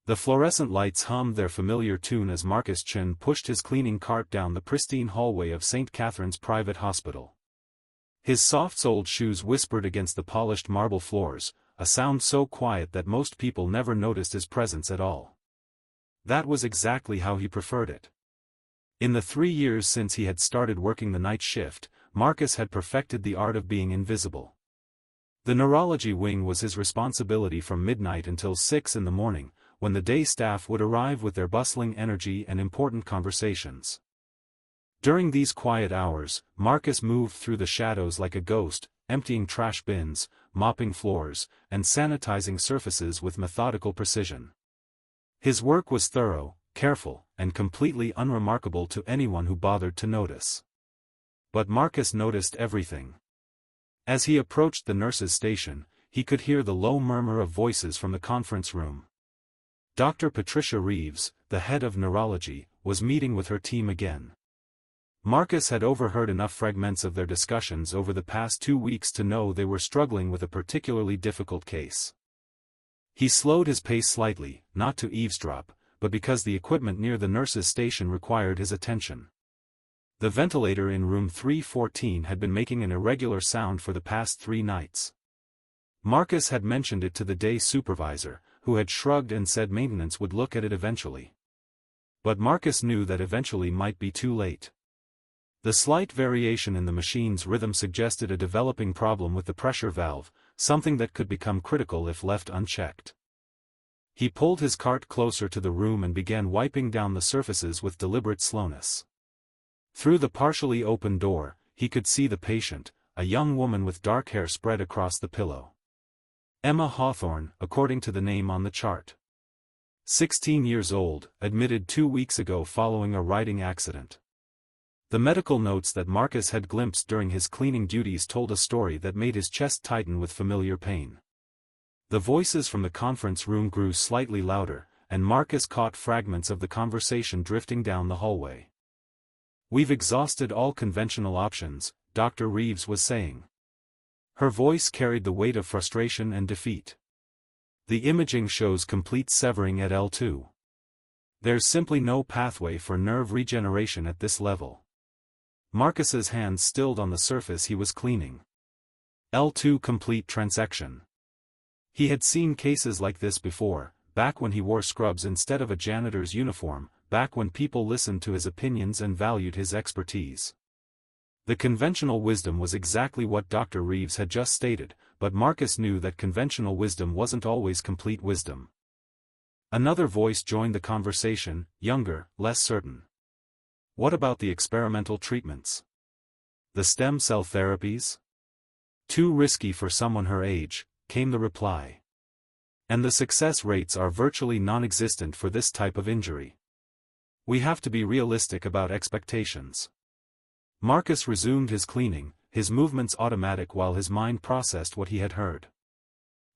The fluorescent lights hummed their familiar tune as Marcus Chin pushed his cleaning cart down the pristine hallway of St. Catherine's Private Hospital. His soft-soled shoes whispered against the polished marble floors, a sound so quiet that most people never noticed his presence at all. That was exactly how he preferred it. In the 3 years since he had started working the night shift, Marcus had perfected the art of being invisible. The neurology wing was his responsibility from midnight until 6 in the morning, when the day staff would arrive with their bustling energy and important conversations. During these quiet hours, Marcus moved through the shadows like a ghost, emptying trash bins, mopping floors, and sanitizing surfaces with methodical precision. His work was thorough, careful, and completely unremarkable to anyone who bothered to notice. But Marcus noticed everything. As he approached the nurse's station, he could hear the low murmur of voices from the conference room. Dr. Patricia Reeves, the head of neurology, was meeting with her team again. Marcus had overheard enough fragments of their discussions over the past 2 weeks to know they were struggling with a particularly difficult case. He slowed his pace slightly, not to eavesdrop, but because the equipment near the nurse's station required his attention. The ventilator in room 314 had been making an irregular sound for the past 3 nights. Marcus had mentioned it to the day supervisor, who had shrugged and said maintenance would look at it eventually. But Marcus knew that eventually might be too late. The slight variation in the machine's rhythm suggested a developing problem with the pressure valve, something that could become critical if left unchecked. He pulled his cart closer to the room and began wiping down the surfaces with deliberate slowness. Through the partially open door, he could see the patient, a young woman with dark hair spread across the pillow. Emma Hawthorne, according to the name on the chart. 16 years old, admitted 2 weeks ago following a riding accident. The medical notes that Marcus had glimpsed during his cleaning duties told a story that made his chest tighten with familiar pain. The voices from the conference room grew slightly louder, and Marcus caught fragments of the conversation drifting down the hallway. "We've exhausted all conventional options," Dr. Reeves was saying. Her voice carried the weight of frustration and defeat. "The imaging shows complete severing at L2. There's simply no pathway for nerve regeneration at this level." Marcus's hands stilled on the surface he was cleaning. L2 complete transection. He had seen cases like this before, back when he wore scrubs instead of a janitor's uniform, back when people listened to his opinions and valued his expertise. The conventional wisdom was exactly what Dr. Reeves had just stated, but Marcus knew that conventional wisdom wasn't always complete wisdom. Another voice joined the conversation, younger, less certain. "What about the experimental treatments? The stem cell therapies? Too risky for someone her age," came the reply. "And the success rates are virtually non-existent for this type of injury. We have to be realistic about expectations." Marcus resumed his cleaning, his movements automatic while his mind processed what he had heard.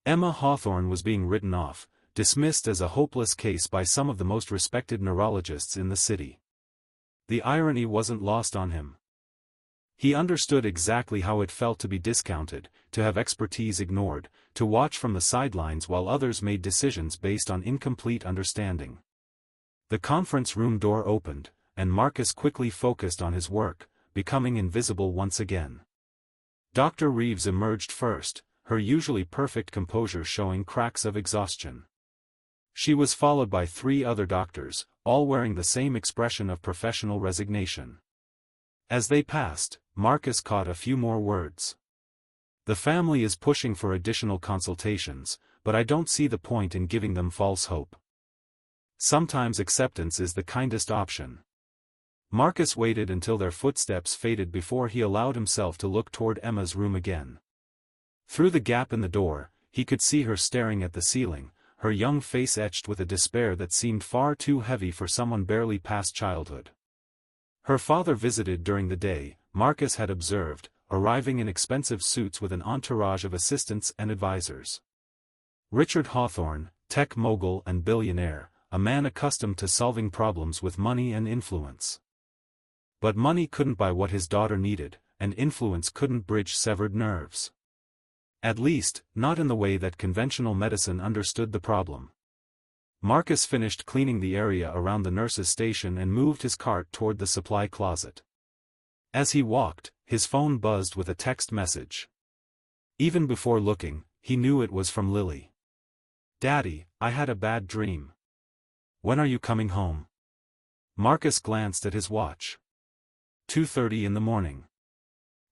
Emma Hawthorne was being written off, dismissed as a hopeless case by some of the most respected neurologists in the city. The irony wasn't lost on him. He understood exactly how it felt to be discounted, to have expertise ignored, to watch from the sidelines while others made decisions based on incomplete understanding. The conference room door opened, and Marcus quickly focused on his work, becoming invisible once again. Dr. Reeves emerged first, her usually perfect composure showing cracks of exhaustion. She was followed by 3 other doctors, all wearing the same expression of professional resignation. As they passed, Marcus caught a few more words. "The family is pushing for additional consultations, but I don't see the point in giving them false hope. Sometimes acceptance is the kindest option." Marcus waited until their footsteps faded before he allowed himself to look toward Emma's room again. Through the gap in the door, he could see her staring at the ceiling, her young face etched with a despair that seemed far too heavy for someone barely past childhood. Her father visited during the day, Marcus had observed, arriving in expensive suits with an entourage of assistants and advisors. Richard Hawthorne, tech mogul and billionaire, a man accustomed to solving problems with money and influence. But money couldn't buy what his daughter needed, and influence couldn't bridge severed nerves. At least, not in the way that conventional medicine understood the problem. Marcus finished cleaning the area around the nurse's station and moved his cart toward the supply closet. As he walked, his phone buzzed with a text message. Even before looking, he knew it was from Lily. "Daddy, I had a bad dream. When are you coming home?" Marcus glanced at his watch. 2:30 in the morning.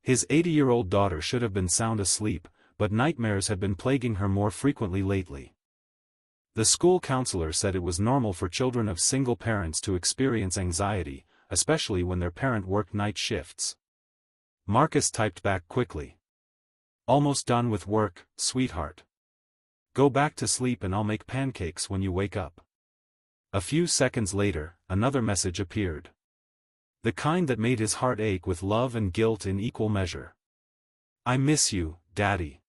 His 80-year-old daughter should have been sound asleep, but nightmares had been plaguing her more frequently lately. The school counselor said it was normal for children of single parents to experience anxiety, especially when their parent worked night shifts. Marcus typed back quickly. "Almost done with work, sweetheart. Go back to sleep and I'll make pancakes when you wake up." A few seconds later, another message appeared. The kind that made his heart ache with love and guilt in equal measure. "I miss you, Daddy.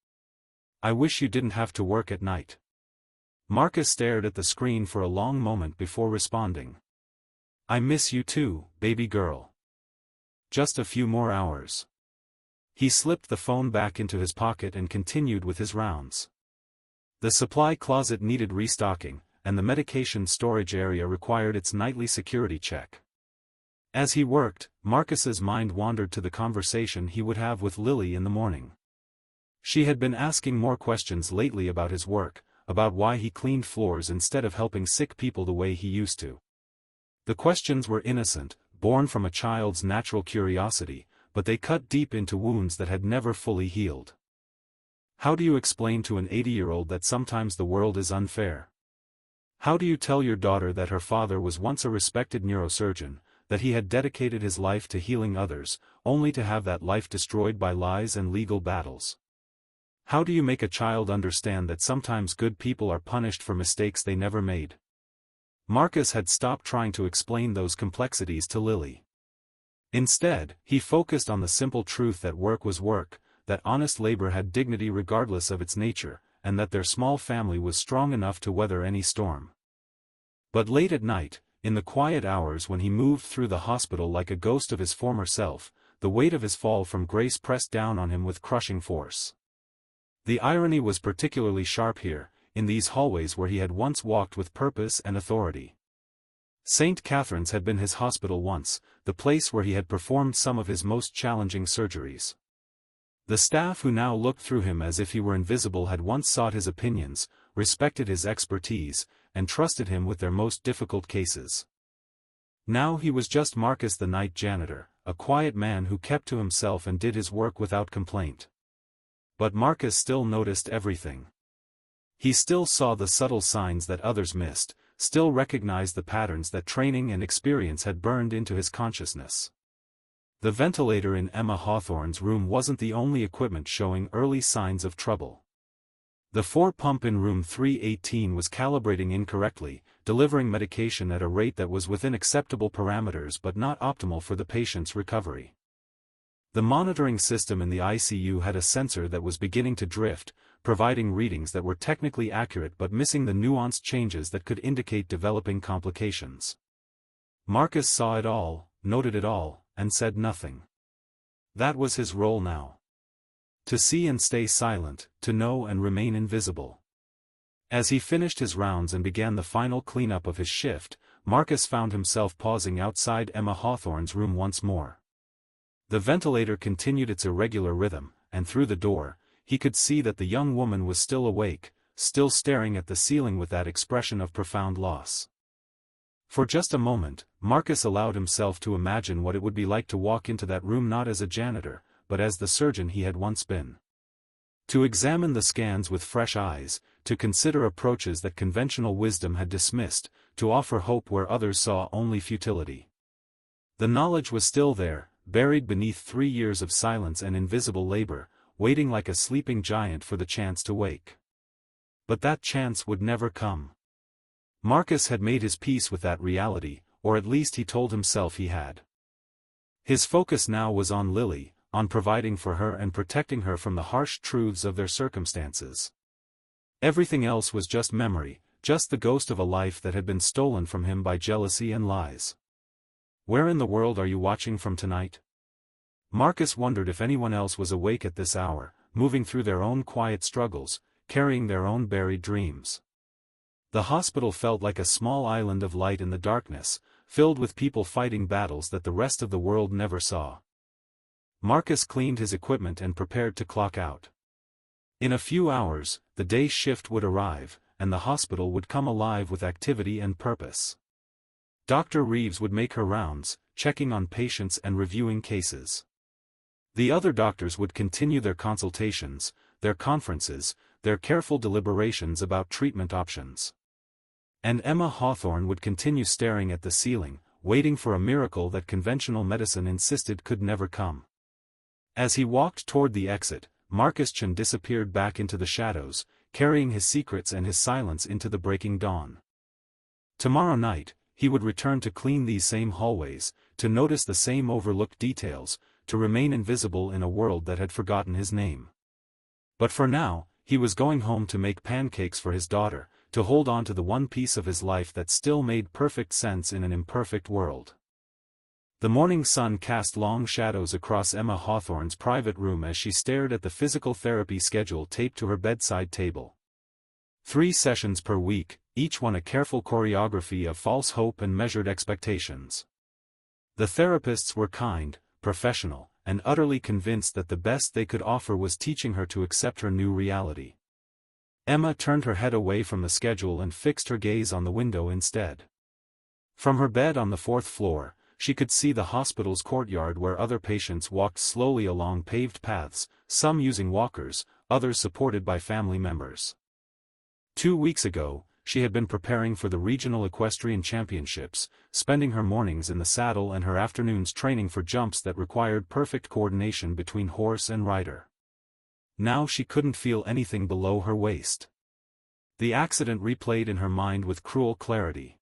I wish you didn't have to work at night." Marcus stared at the screen for a long moment before responding. "I miss you too, baby girl. Just a few more hours." He slipped the phone back into his pocket and continued with his rounds. The supply closet needed restocking, and the medication storage area required its nightly security check. As he worked, Marcus's mind wandered to the conversation he would have with Lily in the morning. She had been asking more questions lately about his work, about why he cleaned floors instead of helping sick people the way he used to. The questions were innocent, born from a child's natural curiosity, but they cut deep into wounds that had never fully healed. How do you explain to an 80-year-old that sometimes the world is unfair? How do you tell your daughter that her father was once a respected neurosurgeon, that he had dedicated his life to healing others, only to have that life destroyed by lies and legal battles? How do you make a child understand that sometimes good people are punished for mistakes they never made? Marcus had stopped trying to explain those complexities to Lily. Instead, he focused on the simple truth that work was work, that honest labor had dignity regardless of its nature, and that their small family was strong enough to weather any storm. But late at night, in the quiet hours when he moved through the hospital like a ghost of his former self, the weight of his fall from grace pressed down on him with crushing force. The irony was particularly sharp here, in these hallways where he had once walked with purpose and authority. St. Catherine's had been his hospital once, the place where he had performed some of his most challenging surgeries. The staff who now looked through him as if he were invisible had once sought his opinions, respected his expertise, and trusted him with their most difficult cases. Now he was just Marcus the night janitor, a quiet man who kept to himself and did his work without complaint. But Marcus still noticed everything. He still saw the subtle signs that others missed, still recognized the patterns that training and experience had burned into his consciousness. The ventilator in Emma Hawthorne's room wasn't the only equipment showing early signs of trouble. The 4-pump in room 318 was calibrating incorrectly, delivering medication at a rate that was within acceptable parameters but not optimal for the patient's recovery. The monitoring system in the ICU had a sensor that was beginning to drift, providing readings that were technically accurate but missing the nuanced changes that could indicate developing complications. Marcus saw it all, noted it all, and said nothing. That was his role now. To see and stay silent, to know and remain invisible. As he finished his rounds and began the final cleanup of his shift, Marcus found himself pausing outside Emma Hawthorne's room once more. The ventilator continued its irregular rhythm, and through the door, he could see that the young woman was still awake, still staring at the ceiling with that expression of profound loss. For just a moment, Marcus allowed himself to imagine what it would be like to walk into that room not as a janitor, but as the surgeon he had once been. To examine the scans with fresh eyes, to consider approaches that conventional wisdom had dismissed, to offer hope where others saw only futility. The knowledge was still there, buried beneath 3 years of silence and invisible labor, waiting like a sleeping giant for the chance to wake. But that chance would never come. Marcus had made his peace with that reality, or at least he told himself he had. His focus now was on Lily, on providing for her and protecting her from the harsh truths of their circumstances. Everything else was just memory, just the ghost of a life that had been stolen from him by jealousy and lies. Where in the world are you watching from tonight? Marcus wondered if anyone else was awake at this hour, moving through their own quiet struggles, carrying their own buried dreams. The hospital felt like a small island of light in the darkness, filled with people fighting battles that the rest of the world never saw. Marcus cleaned his equipment and prepared to clock out. In a few hours, the day shift would arrive, and the hospital would come alive with activity and purpose. Dr. Reeves would make her rounds, checking on patients and reviewing cases. The other doctors would continue their consultations, their conferences, their careful deliberations about treatment options. And Emma Hawthorne would continue staring at the ceiling, waiting for a miracle that conventional medicine insisted could never come. As he walked toward the exit, Marcus Chen disappeared back into the shadows, carrying his secrets and his silence into the breaking dawn. Tomorrow night, he would return to clean these same hallways, to notice the same overlooked details, to remain invisible in a world that had forgotten his name. But for now, he was going home to make pancakes for his daughter, to hold on to the one piece of his life that still made perfect sense in an imperfect world. The morning sun cast long shadows across Emma Hawthorne's private room as she stared at the physical therapy schedule taped to her bedside table. 3 sessions per week, each one a careful choreography of false hope and measured expectations. The therapists were kind, professional, and utterly convinced that the best they could offer was teaching her to accept her new reality. Emma turned her head away from the schedule and fixed her gaze on the window instead. From her bed on the 4th floor, she could see the hospital's courtyard where other patients walked slowly along paved paths, some using walkers, others supported by family members. 2 weeks ago, she had been preparing for the regional equestrian championships, spending her mornings in the saddle and her afternoons training for jumps that required perfect coordination between horse and rider. Now she couldn't feel anything below her waist. The accident replayed in her mind with cruel clarity.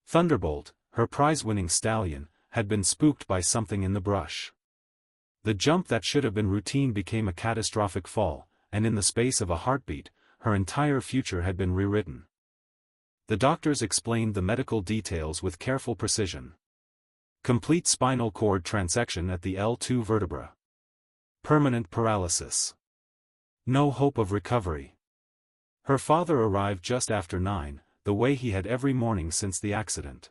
Thunderbolt, her prize-winning stallion, had been spooked by something in the brush. The jump that should have been routine became a catastrophic fall, and in the space of a heartbeat, her entire future had been rewritten. The doctors explained the medical details with careful precision. Complete spinal cord transection at the L2 vertebra. Permanent paralysis. No hope of recovery. Her father arrived just after 9, the way he had every morning since the accident.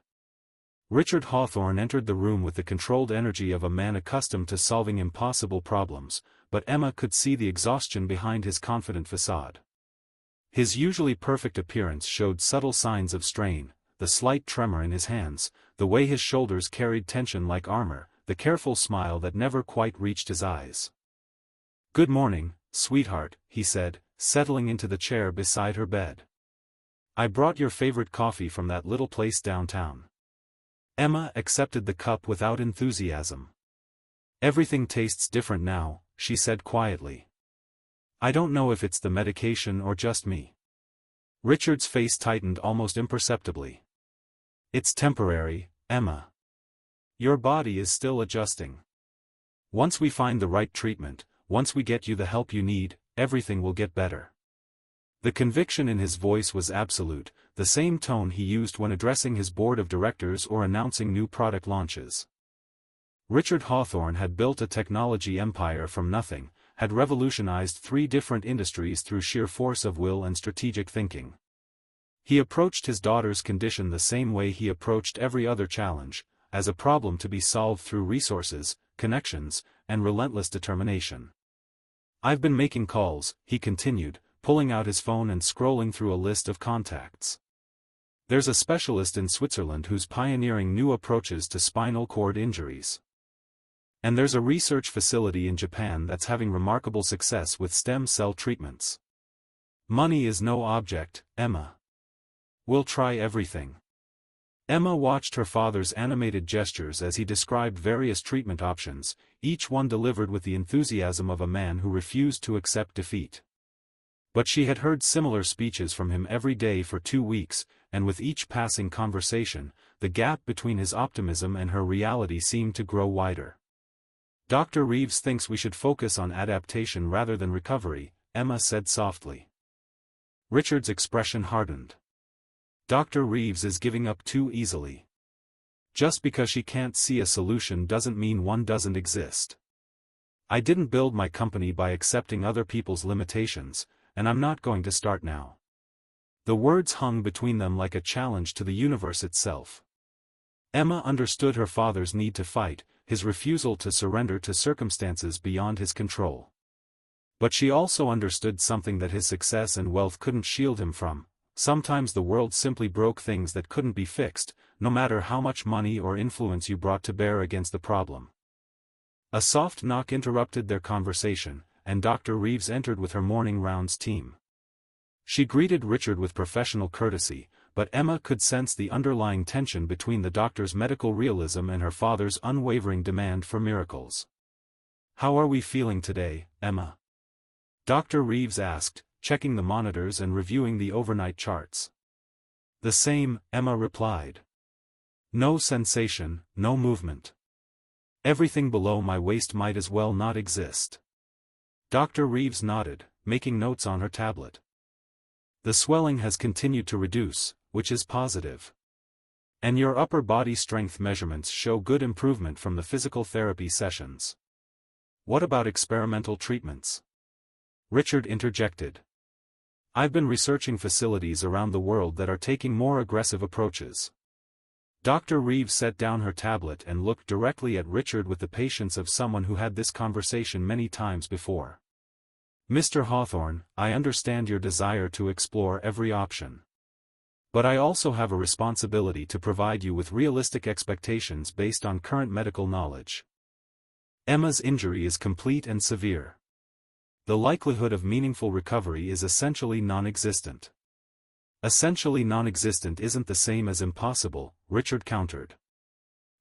Richard Hawthorne entered the room with the controlled energy of a man accustomed to solving impossible problems, but Emma could see the exhaustion behind his confident facade. His usually perfect appearance showed subtle signs of strain, the slight tremor in his hands, the way his shoulders carried tension like armor, the careful smile that never quite reached his eyes. "Good morning, sweetheart," he said, settling into the chair beside her bed. "I brought your favorite coffee from that little place downtown." Emma accepted the cup without enthusiasm. "Everything tastes different now," she said quietly. "I don't know if it's the medication or just me." Richard's face tightened almost imperceptibly. "It's temporary, Emma. Your body is still adjusting. Once we find the right treatment, once we get you the help you need, everything will get better." The conviction in his voice was absolute, the same tone he used when addressing his board of directors or announcing new product launches. Richard Hawthorne had built a technology empire from nothing, had revolutionized 3 different industries through sheer force of will and strategic thinking. He approached his daughter's condition the same way he approached every other challenge, as a problem to be solved through resources, connections, and relentless determination. "I've been making calls," he continued, pulling out his phone and scrolling through a list of contacts. "There's a specialist in Switzerland who's pioneering new approaches to spinal cord injuries. And there's a research facility in Japan that's having remarkable success with stem cell treatments. Money is no object, Emma. We'll try everything." Emma watched her father's animated gestures as he described various treatment options, each one delivered with the enthusiasm of a man who refused to accept defeat. But she had heard similar speeches from him every day for 2 weeks, and with each passing conversation, the gap between his optimism and her reality seemed to grow wider. "Dr. Reeves thinks we should focus on adaptation rather than recovery," Emma said softly. Richard's expression hardened. "Dr. Reeves is giving up too easily. Just because she can't see a solution doesn't mean one doesn't exist. I didn't build my company by accepting other people's limitations, and I'm not going to start now." The words hung between them like a challenge to the universe itself. Emma understood her father's need to fight, his refusal to surrender to circumstances beyond his control. But she also understood something that his success and wealth couldn't shield him from. Sometimes the world simply broke things that couldn't be fixed, no matter how much money or influence you brought to bear against the problem. A soft knock interrupted their conversation, and Dr. Reeves entered with her morning rounds team. She greeted Richard with professional courtesy, but Emma could sense the underlying tension between the doctor's medical realism and her father's unwavering demand for miracles. "How are we feeling today, Emma?" Dr. Reeves asked, checking the monitors and reviewing the overnight charts. "The same," Emma replied. "No sensation, no movement. Everything below my waist might as well not exist." Dr. Reeves nodded, making notes on her tablet. "The swelling has continued to reduce, which is positive. And your upper body strength measurements show good improvement from the physical therapy sessions. What about experimental treatments?" Richard interjected. "I've been researching facilities around the world that are taking more aggressive approaches." Dr. Reeves set down her tablet and looked directly at Richard with the patience of someone who had this conversation many times before. "Mr. Hawthorne, I understand your desire to explore every option. But I also have a responsibility to provide you with realistic expectations based on current medical knowledge. Emma's injury is complete and severe. The likelihood of meaningful recovery is essentially non-existent." "Essentially non-existent isn't the same as impossible," Richard countered.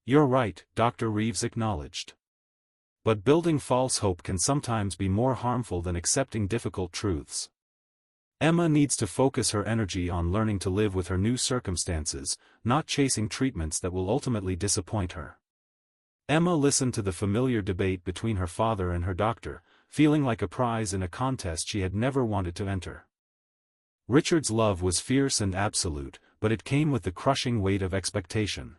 "You're right," Dr. Reeves acknowledged. "But building false hope can sometimes be more harmful than accepting difficult truths. Emma needs to focus her energy on learning to live with her new circumstances, not chasing treatments that will ultimately disappoint her." Emma listened to the familiar debate between her father and her doctor, feeling like a prize in a contest she had never wanted to enter. Richard's love was fierce and absolute, but it came with the crushing weight of expectation.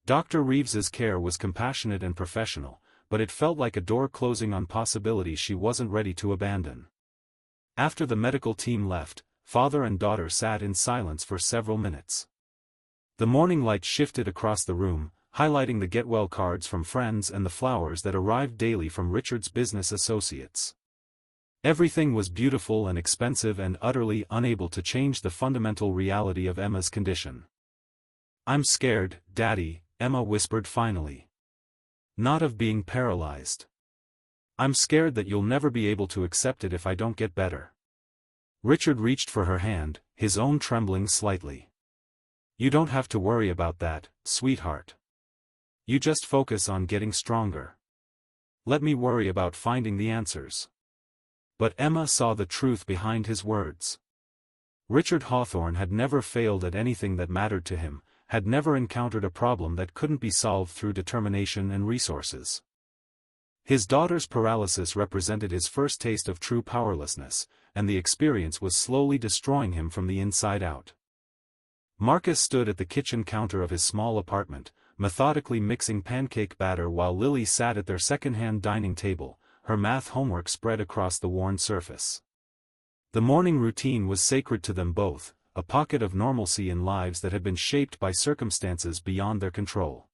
Dr. Reeves's care was compassionate and professional, but it felt like a door closing on possibilities she wasn't ready to abandon. After the medical team left, father and daughter sat in silence for several minutes. The morning light shifted across the room, highlighting the get-well cards from friends and the flowers that arrived daily from Richard's business associates. Everything was beautiful and expensive and utterly unable to change the fundamental reality of Emma's condition. "I'm scared, Daddy," Emma whispered finally. "Not of being paralyzed. I'm scared that you'll never be able to accept it if I don't get better." Richard reached for her hand, his own trembling slightly. "You don't have to worry about that, sweetheart. You just focus on getting stronger. Let me worry about finding the answers." But Emma saw the truth behind his words. Richard Hawthorne had never failed at anything that mattered to him, had never encountered a problem that couldn't be solved through determination and resources. His daughter's paralysis represented his first taste of true powerlessness, and the experience was slowly destroying him from the inside out. Marcus stood at the kitchen counter of his small apartment, methodically mixing pancake batter while Lily sat at their second-hand dining table, her math homework spread across the worn surface. The morning routine was sacred to them both, a pocket of normalcy in lives that had been shaped by circumstances beyond their control.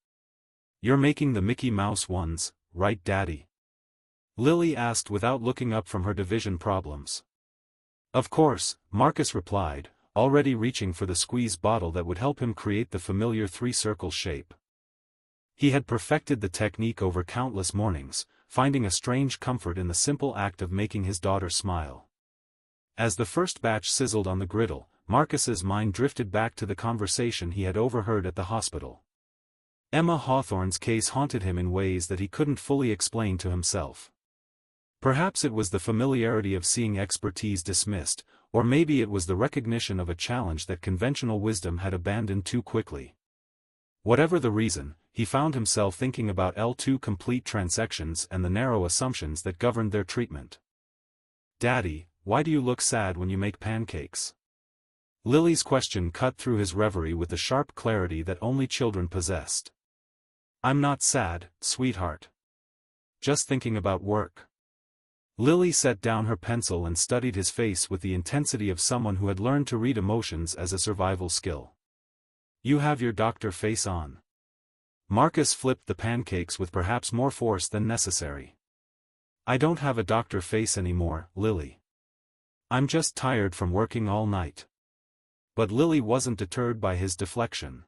"You're making the Mickey Mouse ones, right, Daddy?" Lily asked without looking up from her division problems. "Of course," Marcus replied, already reaching for the squeeze bottle that would help him create the familiar three-circle shape. He had perfected the technique over countless mornings, finding a strange comfort in the simple act of making his daughter smile. As the first batch sizzled on the griddle, Marcus's mind drifted back to the conversation he had overheard at the hospital. Emma Hawthorne's case haunted him in ways that he couldn't fully explain to himself. Perhaps it was the familiarity of seeing expertise dismissed, or maybe it was the recognition of a challenge that conventional wisdom had abandoned too quickly. Whatever the reason, he found himself thinking about L2 complete transactions and the narrow assumptions that governed their treatment. "Daddy, why do you look sad when you make pancakes?" Lily's question cut through his reverie with the sharp clarity that only children possessed. "I'm not sad, sweetheart. Just thinking about work." Lily set down her pencil and studied his face with the intensity of someone who had learned to read emotions as a survival skill. "You have your doctor face on." Marcus flipped the pancakes with perhaps more force than necessary. "I don't have a doctor face anymore, Lily. I'm just tired from working all night." But Lily wasn't deterred by his deflection.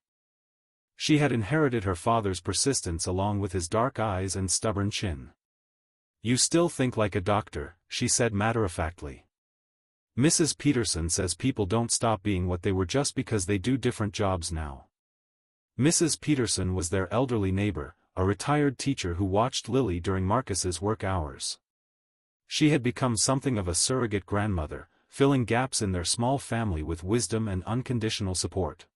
She had inherited her father's persistence along with his dark eyes and stubborn chin. "You still think like a doctor," she said matter-of-factly. "Mrs. Peterson says people don't stop being what they were just because they do different jobs now." Mrs. Peterson was their elderly neighbor, a retired teacher who watched Lily during Marcus's work hours. She had become something of a surrogate grandmother, filling gaps in their small family with wisdom and unconditional support.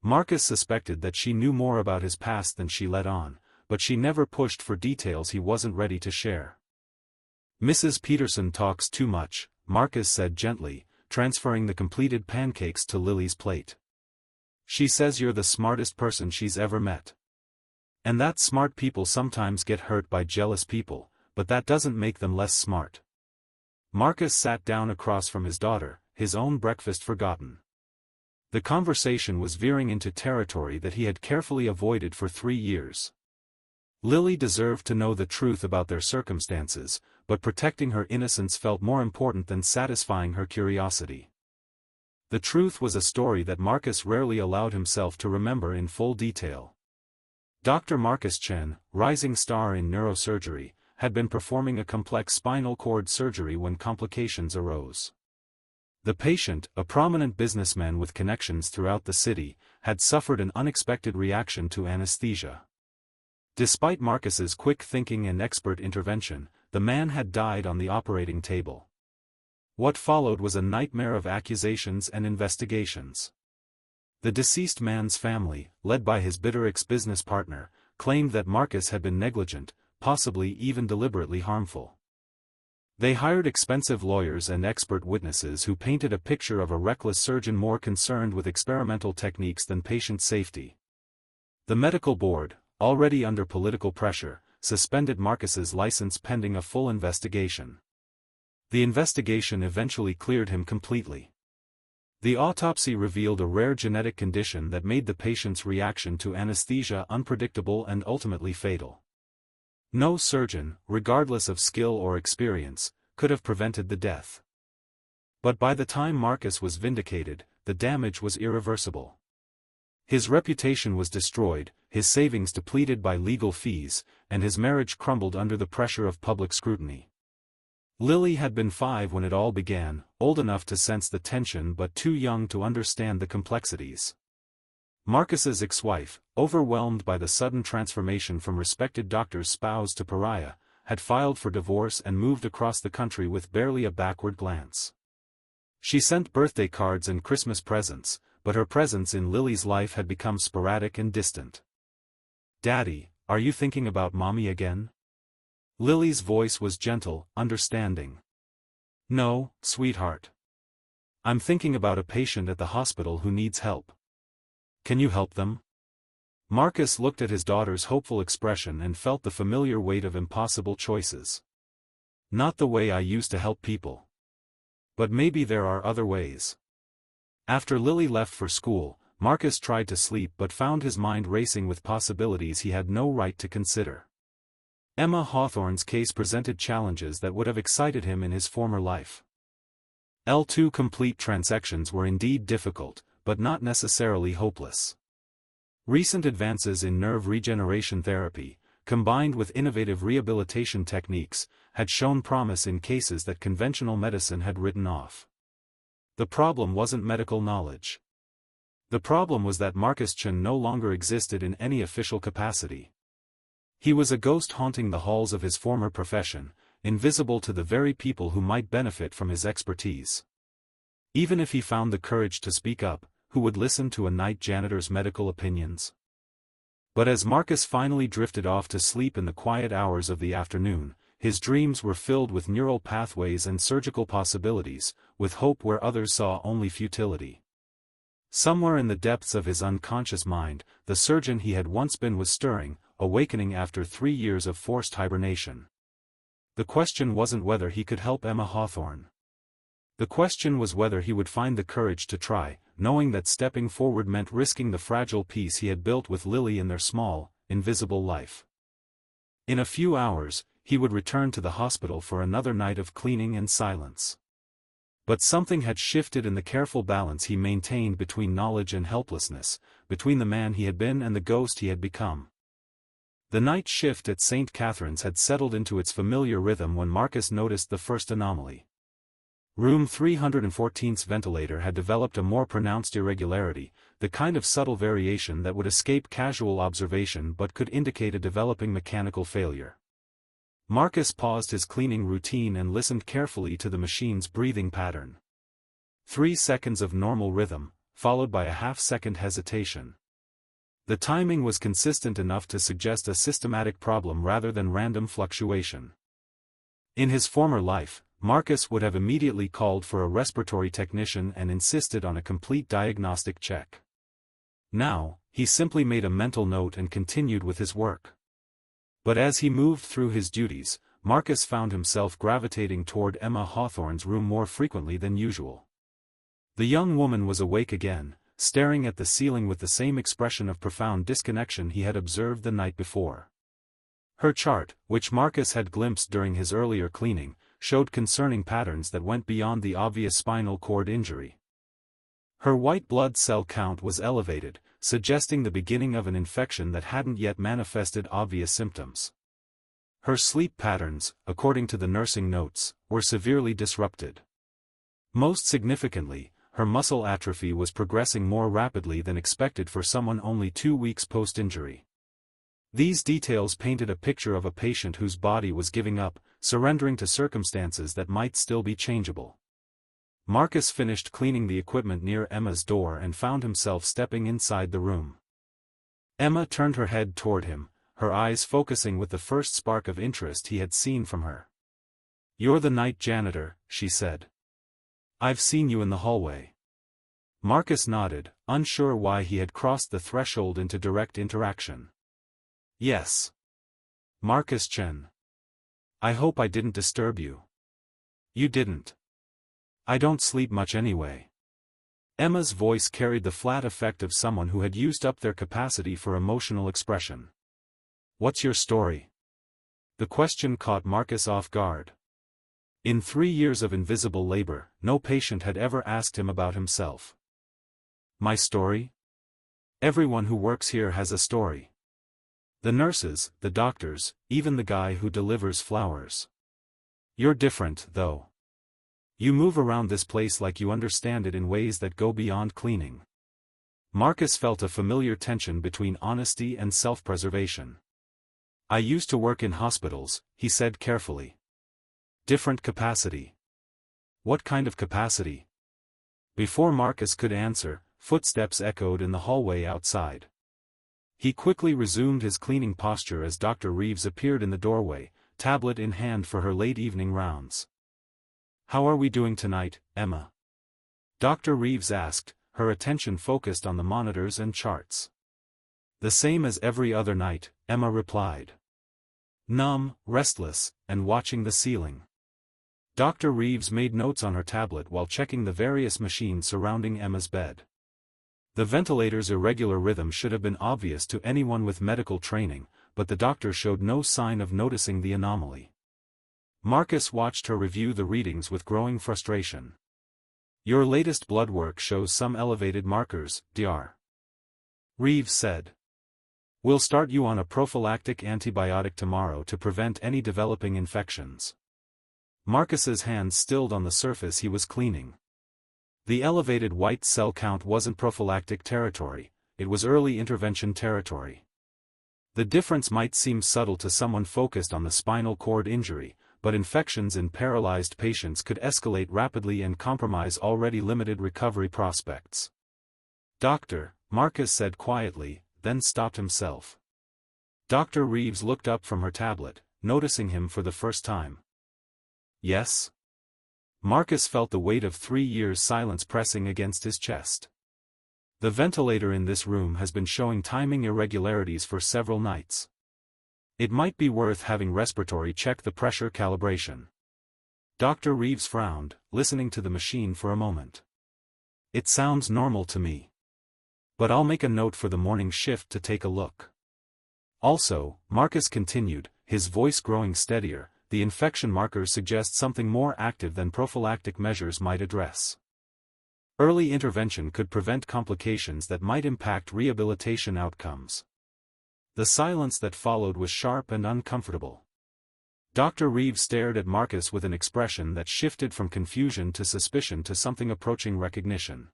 Marcus suspected that she knew more about his past than she let on, but she never pushed for details he wasn't ready to share. "Mrs. Peterson talks too much," Marcus said gently, transferring the completed pancakes to Lily's plate. "She says you're the smartest person she's ever met. And that smart people sometimes get hurt by jealous people, but that doesn't make them less smart." Marcus sat down across from his daughter, his own breakfast forgotten. The conversation was veering into territory that he had carefully avoided for 3 years. Lily deserved to know the truth about their circumstances, but protecting her innocence felt more important than satisfying her curiosity. The truth was a story that Marcus rarely allowed himself to remember in full detail. Dr. Marcus Chen, rising star in neurosurgery, had been performing a complex spinal cord surgery when complications arose. The patient, a prominent businessman with connections throughout the city, had suffered an unexpected reaction to anesthesia. Despite Marcus's quick thinking and expert intervention, the man had died on the operating table. What followed was a nightmare of accusations and investigations. The deceased man's family, led by his bitter ex-business partner, claimed that Marcus had been negligent, possibly even deliberately harmful. They hired expensive lawyers and expert witnesses who painted a picture of a reckless surgeon more concerned with experimental techniques than patient safety. The medical board, already under political pressure, suspended Marcus's license pending a full investigation. The investigation eventually cleared him completely. The autopsy revealed a rare genetic condition that made the patient's reaction to anesthesia unpredictable and ultimately fatal. No surgeon, regardless of skill or experience, could have prevented the death. But by the time Marcus was vindicated, the damage was irreversible. His reputation was destroyed, his savings depleted by legal fees, and his marriage crumbled under the pressure of public scrutiny. Lily had been 5 when it all began, old enough to sense the tension but too young to understand the complexities. Marcus's ex-wife, overwhelmed by the sudden transformation from respected doctor's spouse to pariah, had filed for divorce and moved across the country with barely a backward glance. She sent birthday cards and Christmas presents, but her presence in Lily's life had become sporadic and distant. "Daddy, are you thinking about Mommy again?" Lily's voice was gentle, understanding. "No, sweetheart. I'm thinking about a patient at the hospital who needs help. Can you help them?" Marcus looked at his daughter's hopeful expression and felt the familiar weight of impossible choices. "Not the way I used to help people. But maybe there are other ways." After Lily left for school, Marcus tried to sleep but found his mind racing with possibilities he had no right to consider. Emma Hawthorne's case presented challenges that would have excited him in his former life. L2 complete transactions were indeed difficult, but not necessarily hopeless. Recent advances in nerve regeneration therapy, combined with innovative rehabilitation techniques, had shown promise in cases that conventional medicine had written off. The problem wasn't medical knowledge. The problem was that Marcus Chen no longer existed in any official capacity. He was a ghost haunting the halls of his former profession, invisible to the very people who might benefit from his expertise. Even if he found the courage to speak up, who would listen to a night janitor's medical opinions? But as Marcus finally drifted off to sleep in the quiet hours of the afternoon, his dreams were filled with neural pathways and surgical possibilities, with hope where others saw only futility. Somewhere in the depths of his unconscious mind, the surgeon he had once been was stirring, awakening after 3 years of forced hibernation. The question wasn't whether he could help Emma Hawthorne. The question was whether he would find the courage to try, knowing that stepping forward meant risking the fragile peace he had built with Lily in their small, invisible life. In a few hours, he would return to the hospital for another night of cleaning and silence. But something had shifted in the careful balance he maintained between knowledge and helplessness, between the man he had been and the ghost he had become. The night shift at St. Catherine's had settled into its familiar rhythm when Marcus noticed the first anomaly. Room 314's ventilator had developed a more pronounced irregularity, the kind of subtle variation that would escape casual observation but could indicate a developing mechanical failure. Marcus paused his cleaning routine and listened carefully to the machine's breathing pattern. 3 seconds of normal rhythm, followed by a half-second hesitation. The timing was consistent enough to suggest a systematic problem rather than random fluctuation. In his former life, Marcus would have immediately called for a respiratory technician and insisted on a complete diagnostic check. Now, he simply made a mental note and continued with his work. But as he moved through his duties, Marcus found himself gravitating toward Emma Hawthorne's room more frequently than usual. The young woman was awake again, staring at the ceiling with the same expression of profound disconnection he had observed the night before. Her chart, which Marcus had glimpsed during his earlier cleaning, showed concerning patterns that went beyond the obvious spinal cord injury. Her white blood cell count was elevated, suggesting the beginning of an infection that hadn't yet manifested obvious symptoms. Her sleep patterns, according to the nursing notes, were severely disrupted. Most significantly, her muscle atrophy was progressing more rapidly than expected for someone only 2 weeks post-injury. These details painted a picture of a patient whose body was giving up, surrendering to circumstances that might still be changeable. Marcus finished cleaning the equipment near Emma's door and found himself stepping inside the room. Emma turned her head toward him, her eyes focusing with the first spark of interest he had seen from her. "You're the night janitor," she said. "I've seen you in the hallway." Marcus nodded, unsure why he had crossed the threshold into direct interaction. "Yes. Marcus Chen. I hope I didn't disturb you." "You didn't. I don't sleep much anyway." Emma's voice carried the flat effect of someone who had used up their capacity for emotional expression. "What's your story?" The question caught Marcus off guard. In 3 years of invisible labor, no patient had ever asked him about himself. "My story? Everyone who works here has a story. The nurses, the doctors, even the guy who delivers flowers. You're different, though. You move around this place like you understand it in ways that go beyond cleaning." Marcus felt a familiar tension between honesty and self-preservation. "I used to work in hospitals," he said carefully. "Different capacity." "What kind of capacity?" Before Marcus could answer, footsteps echoed in the hallway outside. He quickly resumed his cleaning posture as Dr. Reeves appeared in the doorway, tablet in hand for her late evening rounds. "How are we doing tonight, Emma?" Dr. Reeves asked, her attention focused on the monitors and charts. "The same as every other night," Emma replied. "Numb, restless, and watching the ceiling." Dr. Reeves made notes on her tablet while checking the various machines surrounding Emma's bed. The ventilator's irregular rhythm should have been obvious to anyone with medical training, but the doctor showed no sign of noticing the anomaly. Marcus watched her review the readings with growing frustration. "Your latest blood work shows some elevated markers, Dr. Reeves said. "We'll start you on a prophylactic antibiotic tomorrow to prevent any developing infections." Marcus's hands stilled on the surface he was cleaning. The elevated white cell count wasn't prophylactic territory, it was early intervention territory. The difference might seem subtle to someone focused on the spinal cord injury, but infections in paralyzed patients could escalate rapidly and compromise already limited recovery prospects. "Doctor," Marcus said quietly, then stopped himself. Dr. Reeves looked up from her tablet, noticing him for the first time. "Yes?" Marcus felt the weight of 3 years' silence pressing against his chest. "The ventilator in this room has been showing timing irregularities for several nights. It might be worth having respiratory check the pressure calibration. Dr. Reeves frowned, listening to the machine for a moment. It sounds normal to me. But I'll make a note for the morning shift to take a look. Also, Marcus continued, his voice growing steadier, the infection markers suggest something more active than prophylactic measures might address. Early intervention could prevent complications that might impact rehabilitation outcomes. The silence that followed was sharp and uncomfortable. Dr. Reeves stared at Marcus with an expression that shifted from confusion to suspicion to something approaching recognition.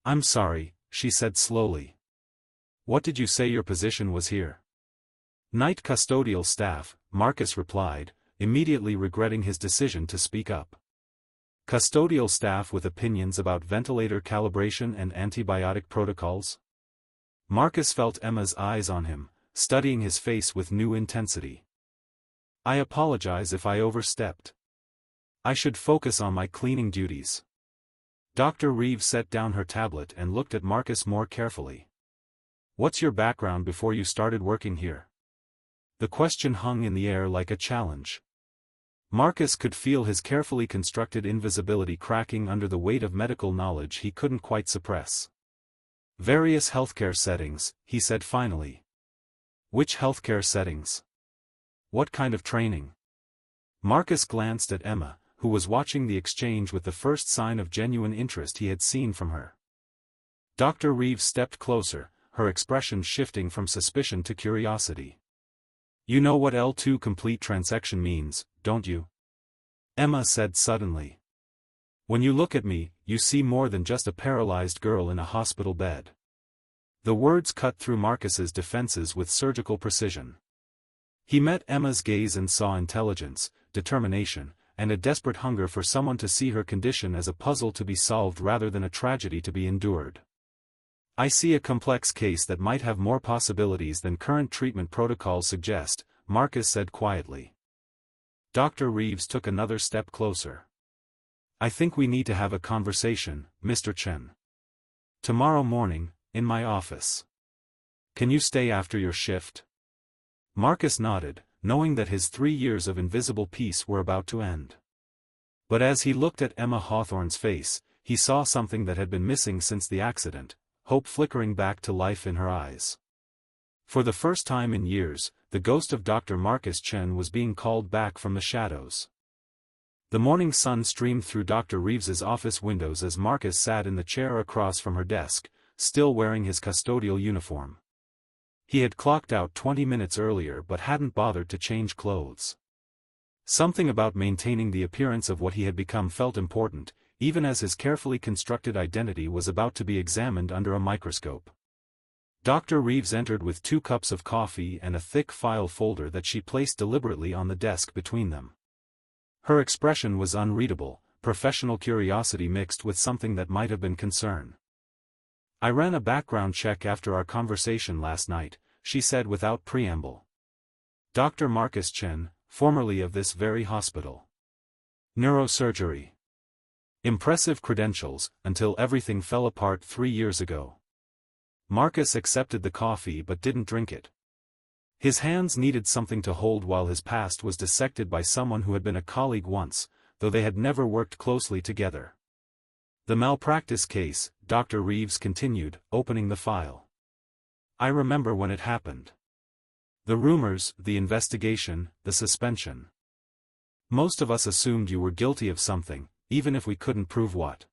"I'm sorry," she said slowly. "What did you say your position was here?" "Night custodial staff," Marcus replied, immediately regretting his decision to speak up. "Custodial staff with opinions about ventilator calibration and antibiotic protocols?" Marcus felt Emma's eyes on him, studying his face with new intensity. "I apologize if I overstepped. I should focus on my cleaning duties." Dr. Reeves set down her tablet and looked at Marcus more carefully. "What's your background before you started working here?" The question hung in the air like a challenge. Marcus could feel his carefully constructed invisibility cracking under the weight of medical knowledge he couldn't quite suppress. "Various healthcare settings," he said finally. "Which healthcare settings? What kind of training?" Marcus glanced at Emma, who was watching the exchange with the first sign of genuine interest he had seen from her. Dr. Reeves stepped closer, her expression shifting from suspicion to curiosity. "You know what L2 complete transection means, don't you?" Emma said suddenly. "When you look at me, you see more than just a paralyzed girl in a hospital bed." The words cut through Marcus's defenses with surgical precision. He met Emma's gaze and saw intelligence, determination, and a desperate hunger for someone to see her condition as a puzzle to be solved rather than a tragedy to be endured. "I see a complex case that might have more possibilities than current treatment protocols suggest," Marcus said quietly. Dr. Reeves took another step closer. "I think we need to have a conversation, Mr. Chen. Tomorrow morning, in my office. Can you stay after your shift?" Marcus nodded, knowing that his 3 years of invisible peace were about to end. But as he looked at Emma Hawthorne's face, he saw something that had been missing since the accident, hope flickering back to life in her eyes. For the first time in years, the ghost of Dr. Marcus Chen was being called back from the shadows. The morning sun streamed through Dr. Reeves's office windows as Marcus sat in the chair across from her desk, still wearing his custodial uniform. He had clocked out 20 minutes earlier but hadn't bothered to change clothes. Something about maintaining the appearance of what he had become felt important, even as his carefully constructed identity was about to be examined under a microscope. Dr. Reeves entered with 2 cups of coffee and a thick file folder that she placed deliberately on the desk between them. Her expression was unreadable, professional curiosity mixed with something that might have been concern. "I ran a background check after our conversation last night," she said without preamble. "Dr. Marcus Chen, formerly of this very hospital. Neurosurgery. Impressive credentials, until everything fell apart 3 years ago." Marcus accepted the coffee but didn't drink it. His hands needed something to hold while his past was dissected by someone who had been a colleague once, though they had never worked closely together. "The malpractice case," Dr. Reeves continued, opening the file. "I remember when it happened. The rumors, the investigation, the suspension. Most of us assumed you were guilty of something, even if we couldn't prove what."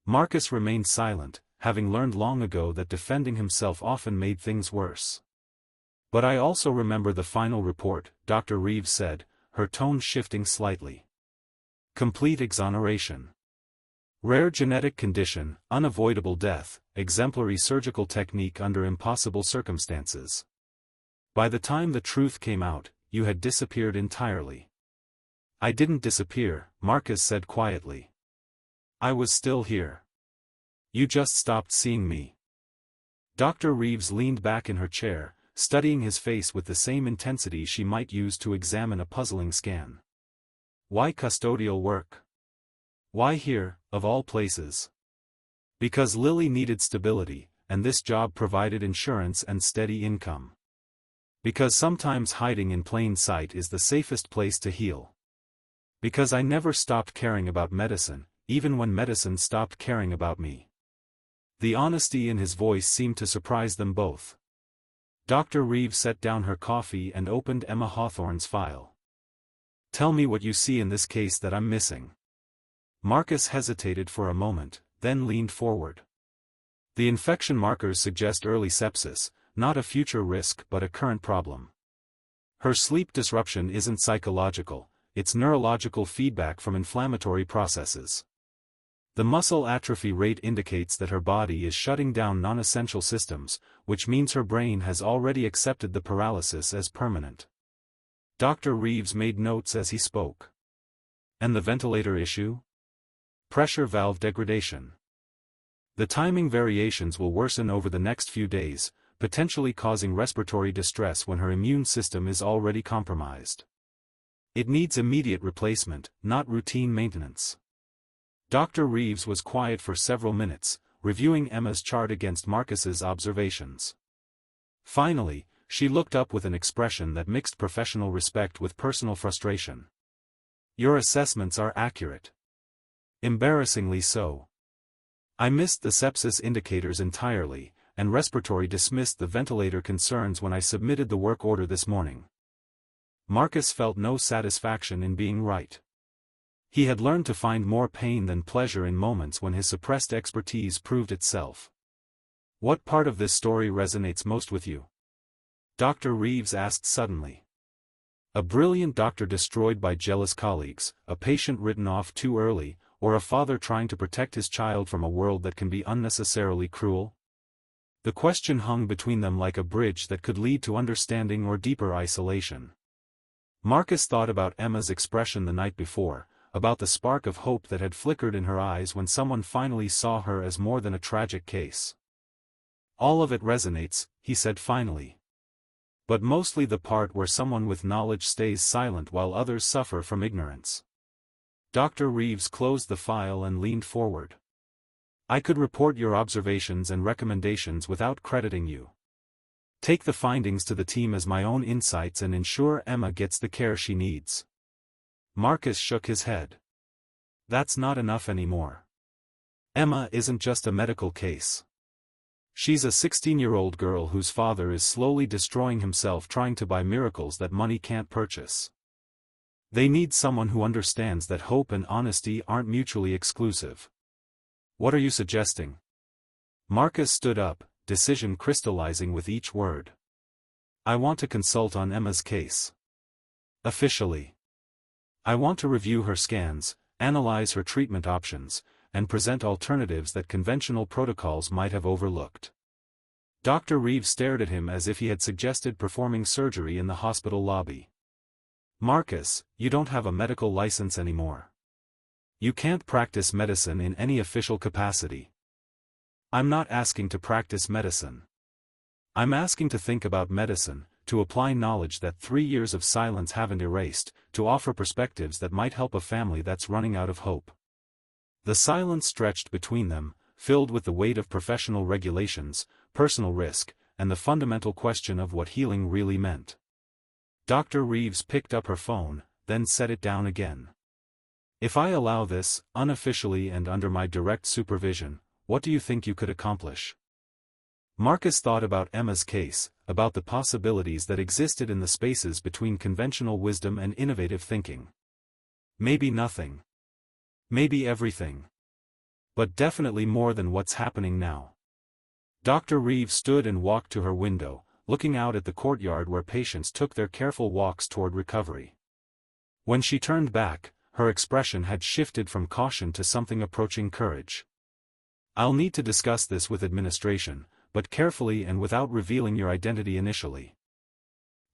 Marcus remained silent, having learned long ago that defending himself often made things worse. "But I also remember the final report," Dr. Reeves said, her tone shifting slightly. "Complete exoneration. Rare genetic condition, unavoidable death, exemplary surgical technique under impossible circumstances. By the time the truth came out, you had disappeared entirely." "I didn't disappear," Marcus said quietly. "I was still here. You just stopped seeing me." Dr. Reeves leaned back in her chair, studying his face with the same intensity she might use to examine a puzzling scan. "Why custodial work? Why here, of all places?" "Because Lily needed stability, and this job provided insurance and steady income." Because sometimes hiding in plain sight is the safest place to heal. Because I never stopped caring about medicine, even when medicine stopped caring about me. The honesty in his voice seemed to surprise them both. Dr. Reeves set down her coffee and opened Emma Hawthorne's file. Tell me what you see in this case that I'm missing. Marcus hesitated for a moment, then leaned forward. The infection markers suggest early sepsis, not a future risk but a current problem. Her sleep disruption isn't psychological, it's neurological feedback from inflammatory processes. The muscle atrophy rate indicates that her body is shutting down non-essential systems, which means her brain has already accepted the paralysis as permanent. Dr. Reeves made notes as he spoke. And the ventilator issue? Pressure valve degradation. The timing variations will worsen over the next few days, potentially causing respiratory distress when her immune system is already compromised. It needs immediate replacement, not routine maintenance. Dr. Reeves was quiet for several minutes, reviewing Emma's chart against Marcus's observations. Finally, she looked up with an expression that mixed professional respect with personal frustration. Your assessments are accurate. Embarrassingly so. I missed the sepsis indicators entirely, and respiratory dismissed the ventilator concerns when I submitted the work order this morning. Marcus felt no satisfaction in being right. He had learned to find more pain than pleasure in moments when his suppressed expertise proved itself. What part of this story resonates most with you? Dr. Reeves asked suddenly. A brilliant doctor destroyed by jealous colleagues, a patient written off too early, or a father trying to protect his child from a world that can be unnecessarily cruel? The question hung between them like a bridge that could lead to understanding or deeper isolation. Marcus thought about Emma's expression the night before, about the spark of hope that had flickered in her eyes when someone finally saw her as more than a tragic case. All of it resonates, he said finally. But mostly the part where someone with knowledge stays silent while others suffer from ignorance. Dr. Reeves closed the file and leaned forward. I could report your observations and recommendations without crediting you. Take the findings to the team as my own insights and ensure Emma gets the care she needs. Marcus shook his head. That's not enough anymore. Emma isn't just a medical case. She's a 16-year-old girl whose father is slowly destroying himself trying to buy miracles that money can't purchase. They need someone who understands that hope and honesty aren't mutually exclusive. What are you suggesting? Marcus stood up, decision crystallizing with each word. I want to consult on Emma's case. Officially. I want to review her scans, analyze her treatment options, and present alternatives that conventional protocols might have overlooked. Dr. Reeves stared at him as if he had suggested performing surgery in the hospital lobby. Marcus, you don't have a medical license anymore. You can't practice medicine in any official capacity. I'm not asking to practice medicine. I'm asking to think about medicine, to apply knowledge that 3 years of silence haven't erased, to offer perspectives that might help a family that's running out of hope. The silence stretched between them, filled with the weight of professional regulations, personal risk, and the fundamental question of what healing really meant. Dr. Reeves picked up her phone, then set it down again. If I allow this, unofficially and under my direct supervision, what do you think you could accomplish? Marcus thought about Emma's case, about the possibilities that existed in the spaces between conventional wisdom and innovative thinking. Maybe nothing. Maybe everything. But definitely more than what's happening now. Dr. Reeves stood and walked to her window, looking out at the courtyard where patients took their careful walks toward recovery. When she turned back, her expression had shifted from caution to something approaching courage. I'll need to discuss this with administration, but carefully and without revealing your identity initially.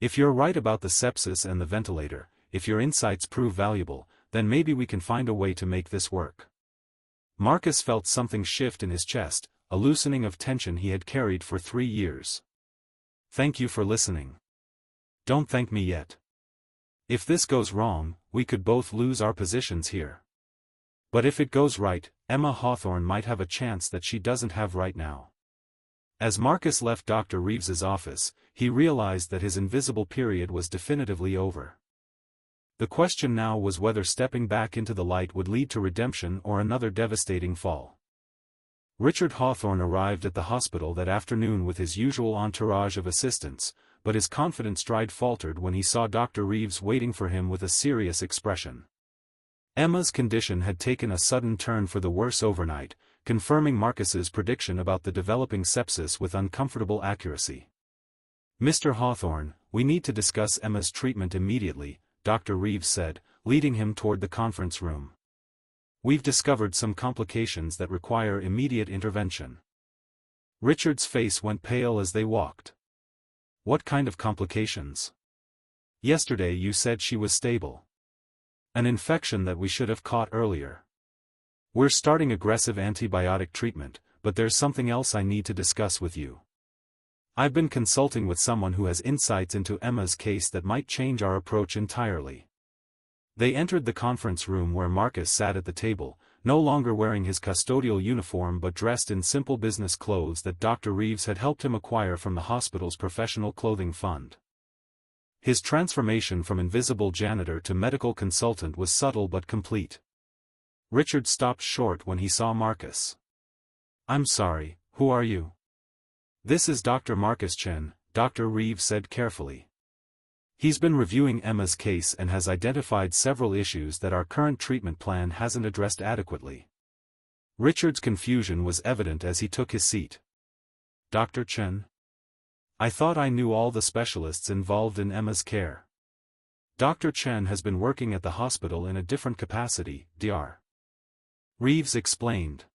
If you're right about the sepsis and the ventilator, if your insights prove valuable, then maybe we can find a way to make this work. Marcus felt something shift in his chest, a loosening of tension he had carried for 3 years. Thank you for listening. Don't thank me yet. If this goes wrong, we could both lose our positions here. But if it goes right, Emma Hawthorne might have a chance that she doesn't have right now. As Marcus left Dr. Reeves's office, he realized that his invisible period was definitively over. The question now was whether stepping back into the light would lead to redemption or another devastating fall. Richard Hawthorne arrived at the hospital that afternoon with his usual entourage of assistants, but his confident stride faltered when he saw Dr. Reeves waiting for him with a serious expression. Emma's condition had taken a sudden turn for the worse overnight, confirming Marcus's prediction about the developing sepsis with uncomfortable accuracy. "Mr. Hawthorne, we need to discuss Emma's treatment immediately," Dr. Reeves said, leading him toward the conference room. "We've discovered some complications that require immediate intervention." Richard's face went pale as they walked. "What kind of complications? Yesterday you said she was stable." "An infection that we should have caught earlier. We're starting aggressive antibiotic treatment, but there's something else I need to discuss with you. I've been consulting with someone who has insights into Emma's case that might change our approach entirely." They entered the conference room where Marcus sat at the table, no longer wearing his custodial uniform but dressed in simple business clothes that Dr. Reeves had helped him acquire from the hospital's professional clothing fund. His transformation from invisible janitor to medical consultant was subtle but complete. Richard stopped short when he saw Marcus. "I'm sorry, who are you?" "This is Dr. Marcus Chen," Dr. Reeves said carefully. "He's been reviewing Emma's case and has identified several issues that our current treatment plan hasn't addressed adequately." Richard's confusion was evident as he took his seat. "Dr. Chen? I thought I knew all the specialists involved in Emma's care." "Dr. Chen has been working at the hospital in a different capacity, Dr. Reeves explained.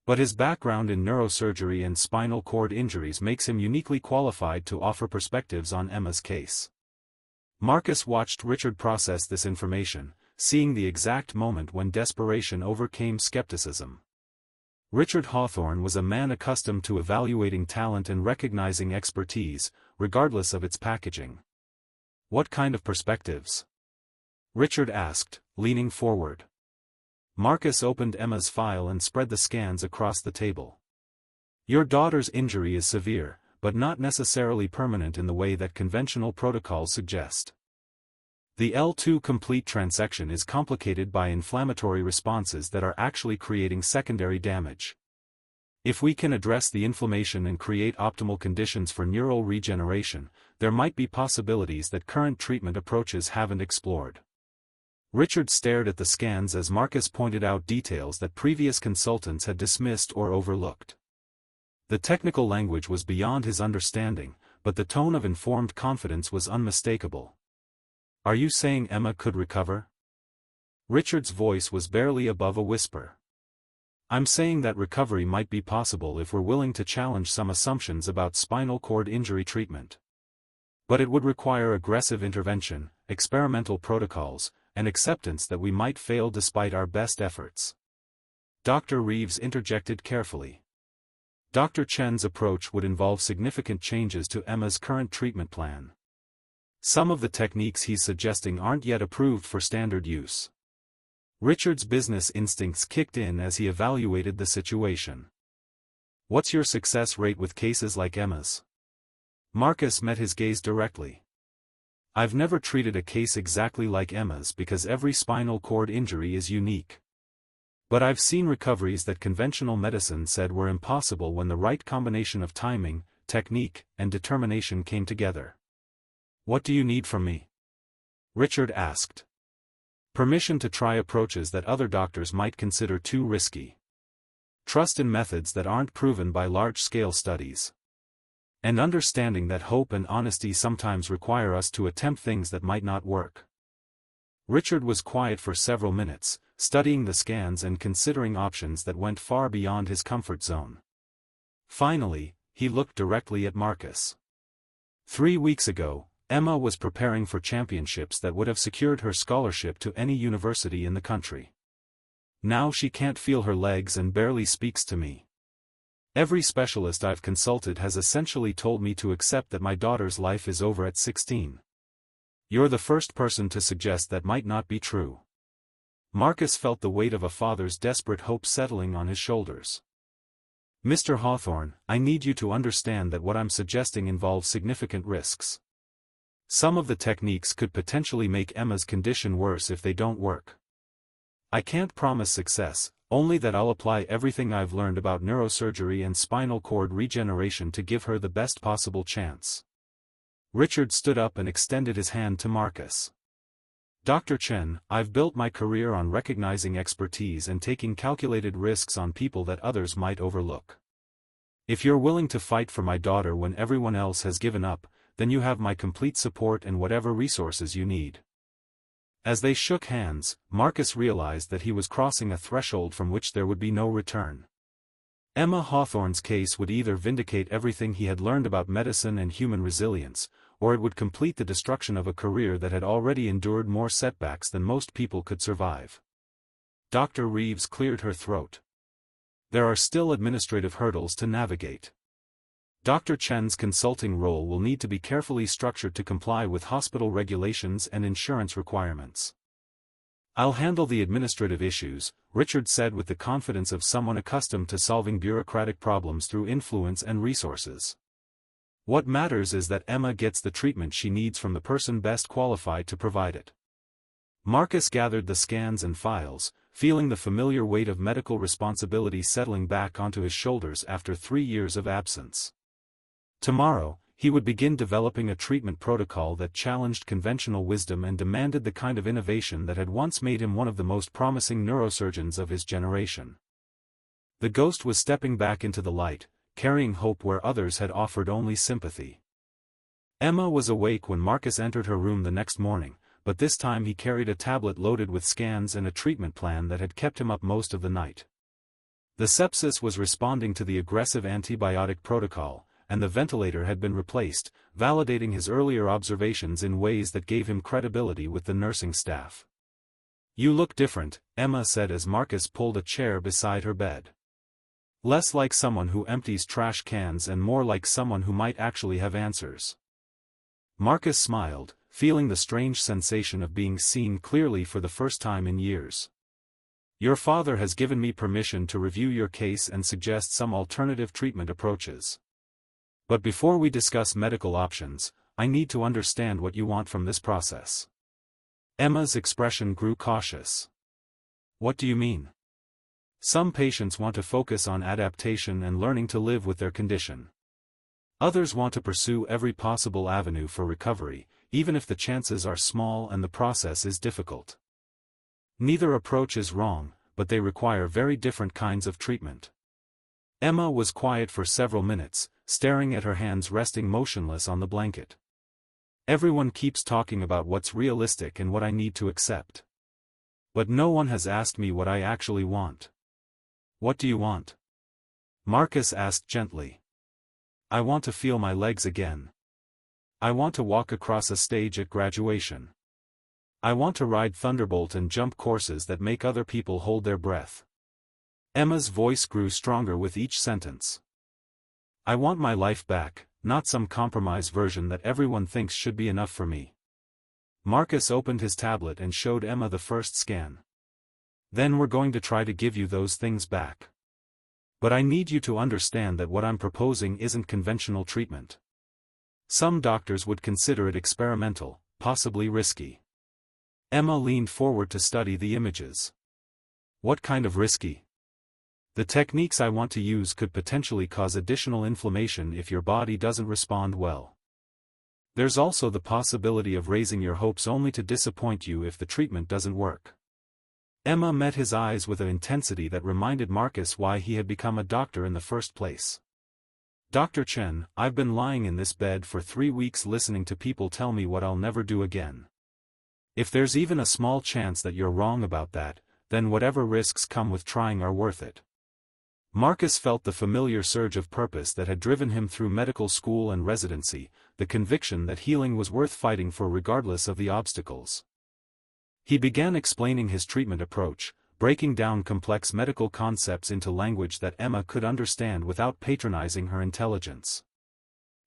"But his background in neurosurgery and spinal cord injuries makes him uniquely qualified to offer perspectives on Emma's case." Marcus watched Richard process this information, seeing the exact moment when desperation overcame skepticism. Richard Hawthorne was a man accustomed to evaluating talent and recognizing expertise, regardless of its packaging. "What kind of perspectives?" Richard asked, leaning forward. Marcus opened Emma's file and spread the scans across the table. "Your daughter's injury is severe, but not necessarily permanent in the way that conventional protocols suggest. The L2 complete transection is complicated by inflammatory responses that are actually creating secondary damage. If we can address the inflammation and create optimal conditions for neural regeneration, there might be possibilities that current treatment approaches haven't explored." Richard stared at the scans as Marcus pointed out details that previous consultants had dismissed or overlooked. The technical language was beyond his understanding, but the tone of informed confidence was unmistakable. "Are you saying Emma could recover?" Richard's voice was barely above a whisper. "I'm saying that recovery might be possible if we're willing to challenge some assumptions about spinal cord injury treatment. But it would require aggressive intervention, experimental protocols, and acceptance that we might fail despite our best efforts." Dr. Reeves interjected carefully. "Dr. Chen's approach would involve significant changes to Emma's current treatment plan. Some of the techniques he's suggesting aren't yet approved for standard use." Richard's business instincts kicked in as he evaluated the situation. "What's your success rate with cases like Emma's?" Marcus met his gaze directly. "I've never treated a case exactly like Emma's because every spinal cord injury is unique. But I've seen recoveries that conventional medicine said were impossible when the right combination of timing, technique, and determination came together." "What do you need from me?" Richard asked. "Permission to try approaches that other doctors might consider too risky. Trust in methods that aren't proven by large-scale studies. And understanding that hope and honesty sometimes require us to attempt things that might not work." Richard was quiet for several minutes, studying the scans and considering options that went far beyond his comfort zone. Finally, he looked directly at Marcus. 3 weeks ago, Emma was preparing for championships that would have secured her scholarship to any university in the country. Now she can't feel her legs and barely speaks to me. Every specialist I've consulted has essentially told me to accept that my daughter's life is over at 16. You're the first person to suggest that might not be true." Marcus felt the weight of a father's desperate hope settling on his shoulders. Mr. Hawthorne, I need you to understand that what I'm suggesting involves significant risks. Some of the techniques could potentially make Emma's condition worse if they don't work. I can't promise success, only that I'll apply everything I've learned about neurosurgery and spinal cord regeneration to give her the best possible chance. Richard stood up and extended his hand to Marcus. Dr. Chen, I've built my career on recognizing expertise and taking calculated risks on people that others might overlook. If you're willing to fight for my daughter when everyone else has given up, then you have my complete support and whatever resources you need. As they shook hands, Marcus realized that he was crossing a threshold from which there would be no return. Emma Hawthorne's case would either vindicate everything he had learned about medicine and human resilience, or it would complete the destruction of a career that had already endured more setbacks than most people could survive. Dr. Reeves cleared her throat. There are still administrative hurdles to navigate. Dr. Chen's consulting role will need to be carefully structured to comply with hospital regulations and insurance requirements. I'll handle the administrative issues, Richard said with the confidence of someone accustomed to solving bureaucratic problems through influence and resources. What matters is that Emma gets the treatment she needs from the person best qualified to provide it. Marcus gathered the scans and files, feeling the familiar weight of medical responsibility settling back onto his shoulders after 3 years of absence. Tomorrow, he would begin developing a treatment protocol that challenged conventional wisdom and demanded the kind of innovation that had once made him one of the most promising neurosurgeons of his generation. The ghost was stepping back into the light, carrying hope where others had offered only sympathy. Emma was awake when Marcus entered her room the next morning, but this time he carried a tablet loaded with scans and a treatment plan that had kept him up most of the night. The sepsis was responding to the aggressive antibiotic protocol, and the ventilator had been replaced, validating his earlier observations in ways that gave him credibility with the nursing staff. "You look different," Emma said as Marcus pulled a chair beside her bed. "Less like someone who empties trash cans and more like someone who might actually have answers." Marcus smiled, feeling the strange sensation of being seen clearly for the first time in years. "Your father has given me permission to review your case and suggest some alternative treatment approaches. But before we discuss medical options, I need to understand what you want from this process." Emma's expression grew cautious. "What do you mean?" "Some patients want to focus on adaptation and learning to live with their condition. Others want to pursue every possible avenue for recovery, even if the chances are small and the process is difficult. Neither approach is wrong, but they require very different kinds of treatment." Emma was quiet for several minutes, staring at her hands resting motionless on the blanket. "Everyone keeps talking about what's realistic and what I need to accept. But no one has asked me what I actually want." "What do you want?" Marcus asked gently. "I want to feel my legs again. I want to walk across a stage at graduation. I want to ride Thunderbolt and jump courses that make other people hold their breath." Emma's voice grew stronger with each sentence. "I want my life back, not some compromise version that everyone thinks should be enough for me." Marcus opened his tablet and showed Emma the first scan. "Then we're going to try to give you those things back. But I need you to understand that what I'm proposing isn't conventional treatment. Some doctors would consider it experimental, possibly risky." Emma leaned forward to study the images. "What kind of risky?" "The techniques I want to use could potentially cause additional inflammation if your body doesn't respond well. There's also the possibility of raising your hopes only to disappoint you if the treatment doesn't work." Emma met his eyes with an intensity that reminded Marcus why he had become a doctor in the first place. "Dr. Chen, I've been lying in this bed for 3 weeks listening to people tell me what I'll never do again. If there's even a small chance that you're wrong about that, then whatever risks come with trying are worth it." Marcus felt the familiar surge of purpose that had driven him through medical school and residency, the conviction that healing was worth fighting for regardless of the obstacles. He began explaining his treatment approach, breaking down complex medical concepts into language that Emma could understand without patronizing her intelligence.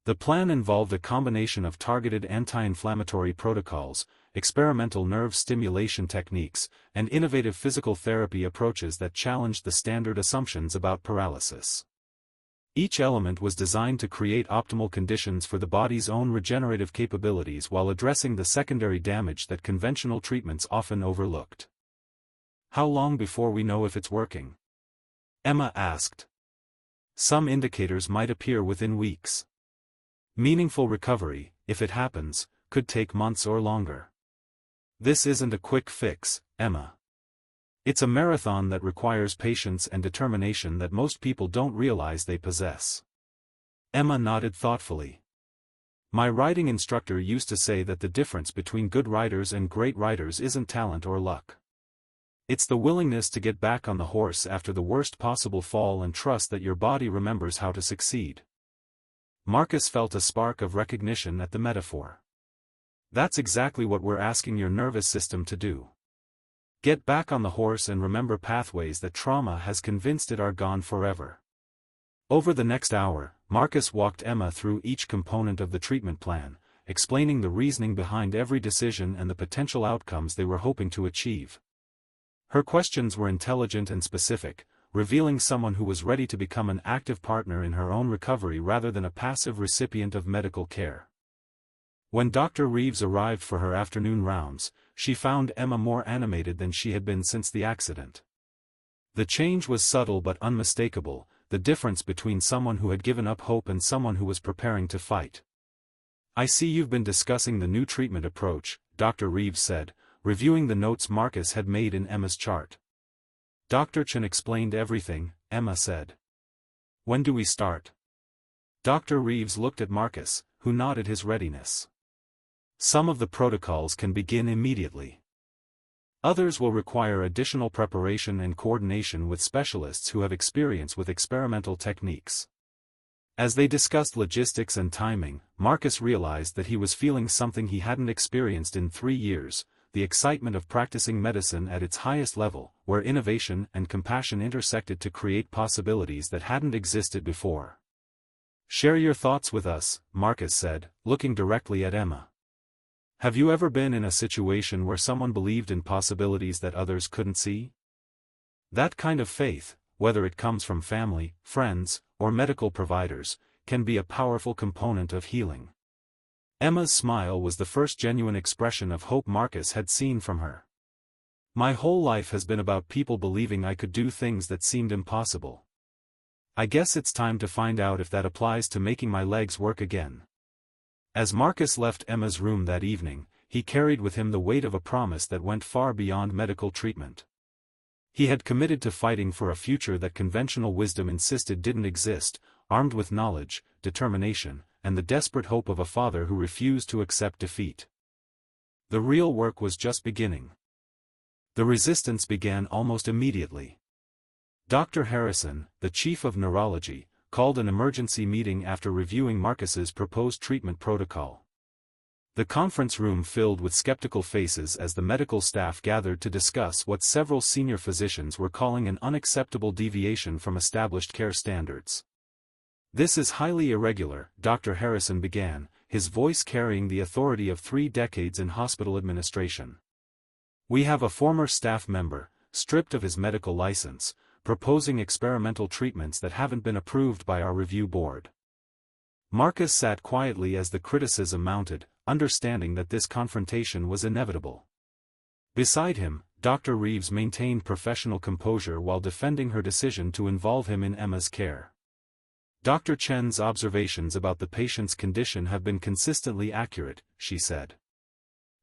The plan involved a combination of targeted anti-inflammatory protocols, experimental nerve stimulation techniques, and innovative physical therapy approaches that challenged the standard assumptions about paralysis. Each element was designed to create optimal conditions for the body's own regenerative capabilities while addressing the secondary damage that conventional treatments often overlooked. "How long before we know if it's working?" Emma asked. "Some indicators might appear within weeks. Meaningful recovery, if it happens, could take months or longer. This isn't a quick fix, Emma. It's a marathon that requires patience and determination that most people don't realize they possess." Emma nodded thoughtfully. "My riding instructor used to say that the difference between good riders and great riders isn't talent or luck. It's the willingness to get back on the horse after the worst possible fall and trust that your body remembers how to succeed." Marcus felt a spark of recognition at the metaphor. "That's exactly what we're asking your nervous system to do. Get back on the horse and remember pathways that trauma has convinced it are gone forever." Over the next hour, Marcus walked Emma through each component of the treatment plan, explaining the reasoning behind every decision and the potential outcomes they were hoping to achieve. Her questions were intelligent and specific, revealing someone who was ready to become an active partner in her own recovery rather than a passive recipient of medical care. When Dr. Reeves arrived for her afternoon rounds, she found Emma more animated than she had been since the accident. The change was subtle but unmistakable, the difference between someone who had given up hope and someone who was preparing to fight. "I see you've been discussing the new treatment approach," Dr. Reeves said, reviewing the notes Marcus had made in Emma's chart. "Dr. Chen explained everything," Emma said. "When do we start?" Dr. Reeves looked at Marcus, who nodded his readiness. "Some of the protocols can begin immediately. Others will require additional preparation and coordination with specialists who have experience with experimental techniques." As they discussed logistics and timing, Marcus realized that he was feeling something he hadn't experienced in 3 years, the excitement of practicing medicine at its highest level, where innovation and compassion intersected to create possibilities that hadn't existed before. "Share your thoughts with us," Marcus said, looking directly at Emma. "Have you ever been in a situation where someone believed in possibilities that others couldn't see? That kind of faith, whether it comes from family, friends, or medical providers, can be a powerful component of healing." Emma's smile was the first genuine expression of hope Marcus had seen from her. "My whole life has been about people believing I could do things that seemed impossible. I guess it's time to find out if that applies to making my legs work again." As Marcus left Emma's room that evening, he carried with him the weight of a promise that went far beyond medical treatment. He had committed to fighting for a future that conventional wisdom insisted didn't exist, armed with knowledge, determination, and the desperate hope of a father who refused to accept defeat. The real work was just beginning. The resistance began almost immediately. Dr. Harrison, the chief of neurology, called an emergency meeting after reviewing Marcus's proposed treatment protocol. The conference room filled with skeptical faces as the medical staff gathered to discuss what several senior physicians were calling an unacceptable deviation from established care standards. "This is highly irregular," Dr. Harrison began, his voice carrying the authority of 3 decades in hospital administration. "We have a former staff member, stripped of his medical license, proposing experimental treatments that haven't been approved by our review board." Marcus sat quietly as the criticism mounted, understanding that this confrontation was inevitable. Beside him, Dr. Reeves maintained professional composure while defending her decision to involve him in Emma's care. "Dr. Chen's observations about the patient's condition have been consistently accurate," she said.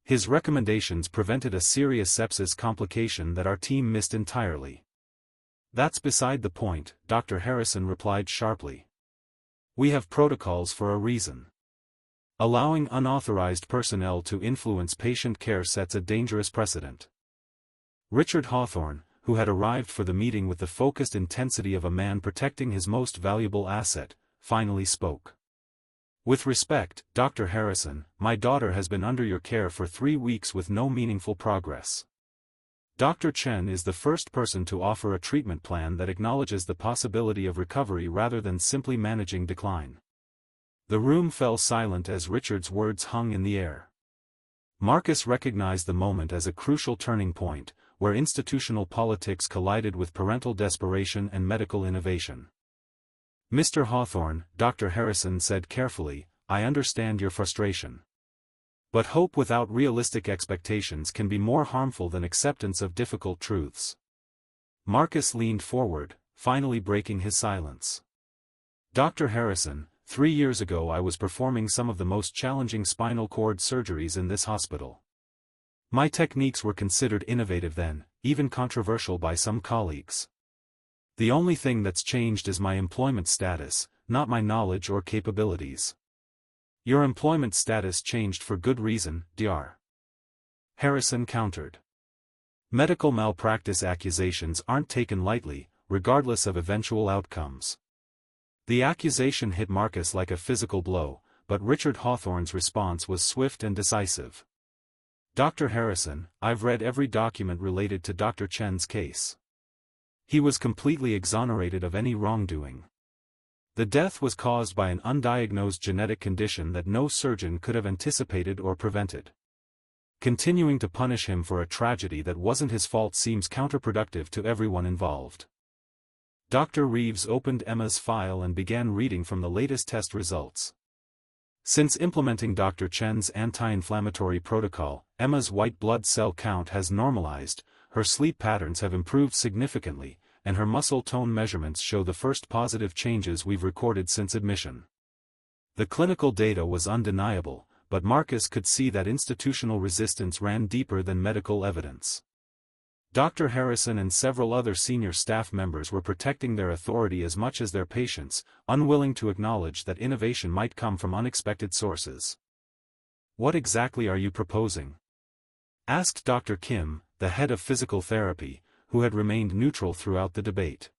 "His recommendations prevented a serious sepsis complication that our team missed entirely." "That's beside the point," Dr. Harrison replied sharply. "We have protocols for a reason. Allowing unauthorized personnel to influence patient care sets a dangerous precedent." Richard Hawthorne, who had arrived for the meeting with the focused intensity of a man protecting his most valuable asset, finally spoke. "With respect, Dr. Harrison, my daughter has been under your care for 3 weeks with no meaningful progress. Dr. Chen is the first person to offer a treatment plan that acknowledges the possibility of recovery rather than simply managing decline." The room fell silent as Richard's words hung in the air. Marcus recognized the moment as a crucial turning point, where institutional politics collided with parental desperation and medical innovation. Mr. Hawthorne, Dr. Harrison said carefully, I understand your frustration. But hope without realistic expectations can be more harmful than acceptance of difficult truths. Marcus leaned forward, finally breaking his silence. Dr. Harrison, 3 years ago I was performing some of the most challenging spinal cord surgeries in this hospital. My techniques were considered innovative then, even controversial by some colleagues. The only thing that's changed is my employment status, not my knowledge or capabilities. Your employment status changed for good reason, Dr. Harrison countered. Medical malpractice accusations aren't taken lightly, regardless of eventual outcomes. The accusation hit Marcus like a physical blow, but Richard Hawthorne's response was swift and decisive. Dr. Harrison, I've read every document related to Dr. Chen's case. He was completely exonerated of any wrongdoing. The death was caused by an undiagnosed genetic condition that no surgeon could have anticipated or prevented. Continuing to punish him for a tragedy that wasn't his fault seems counterproductive to everyone involved. Dr. Reeves opened Emma's file and began reading from the latest test results. Since implementing Dr. Chen's anti-inflammatory protocol, Emma's white blood cell count has normalized, her sleep patterns have improved significantly, and her muscle tone measurements show the first positive changes we've recorded since admission. The clinical data was undeniable, but Marcus could see that institutional resistance ran deeper than medical evidence. Dr. Harrison and several other senior staff members were protecting their authority as much as their patients, unwilling to acknowledge that innovation might come from unexpected sources. What exactly are you proposing? Asked Dr. Kim, the head of physical therapy, who had remained neutral throughout the debate.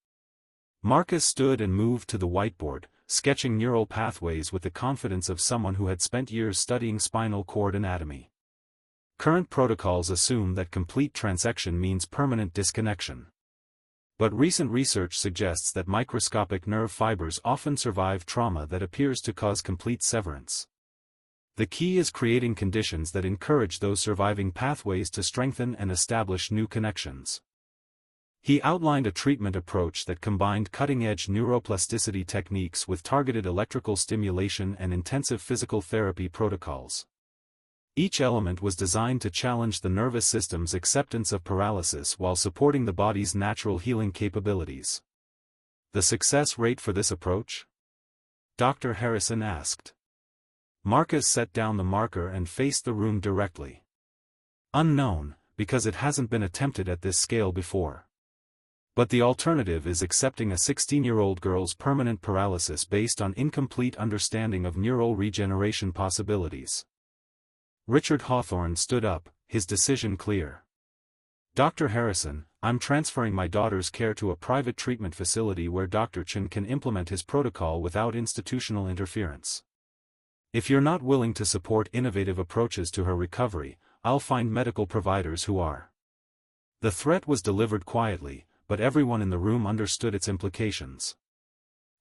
Marcus stood and moved to the whiteboard, sketching neural pathways with the confidence of someone who had spent years studying spinal cord anatomy. Current protocols assume that complete transection means permanent disconnection. But recent research suggests that microscopic nerve fibers often survive trauma that appears to cause complete severance. The key is creating conditions that encourage those surviving pathways to strengthen and establish new connections. He outlined a treatment approach that combined cutting-edge neuroplasticity techniques with targeted electrical stimulation and intensive physical therapy protocols. Each element was designed to challenge the nervous system's acceptance of paralysis while supporting the body's natural healing capabilities. The success rate for this approach? Dr. Harrison asked. Marcus set down the marker and faced the room directly. Unknown, because it hasn't been attempted at this scale before. But the alternative is accepting a 16-year-old girl's permanent paralysis based on incomplete understanding of neural regeneration possibilities. Richard Hawthorne stood up, his decision clear. Dr. Harrison, I'm transferring my daughter's care to a private treatment facility where Dr. Chen can implement his protocol without institutional interference. If you're not willing to support innovative approaches to her recovery, I'll find medical providers who are. The threat was delivered quietly, but everyone in the room understood its implications.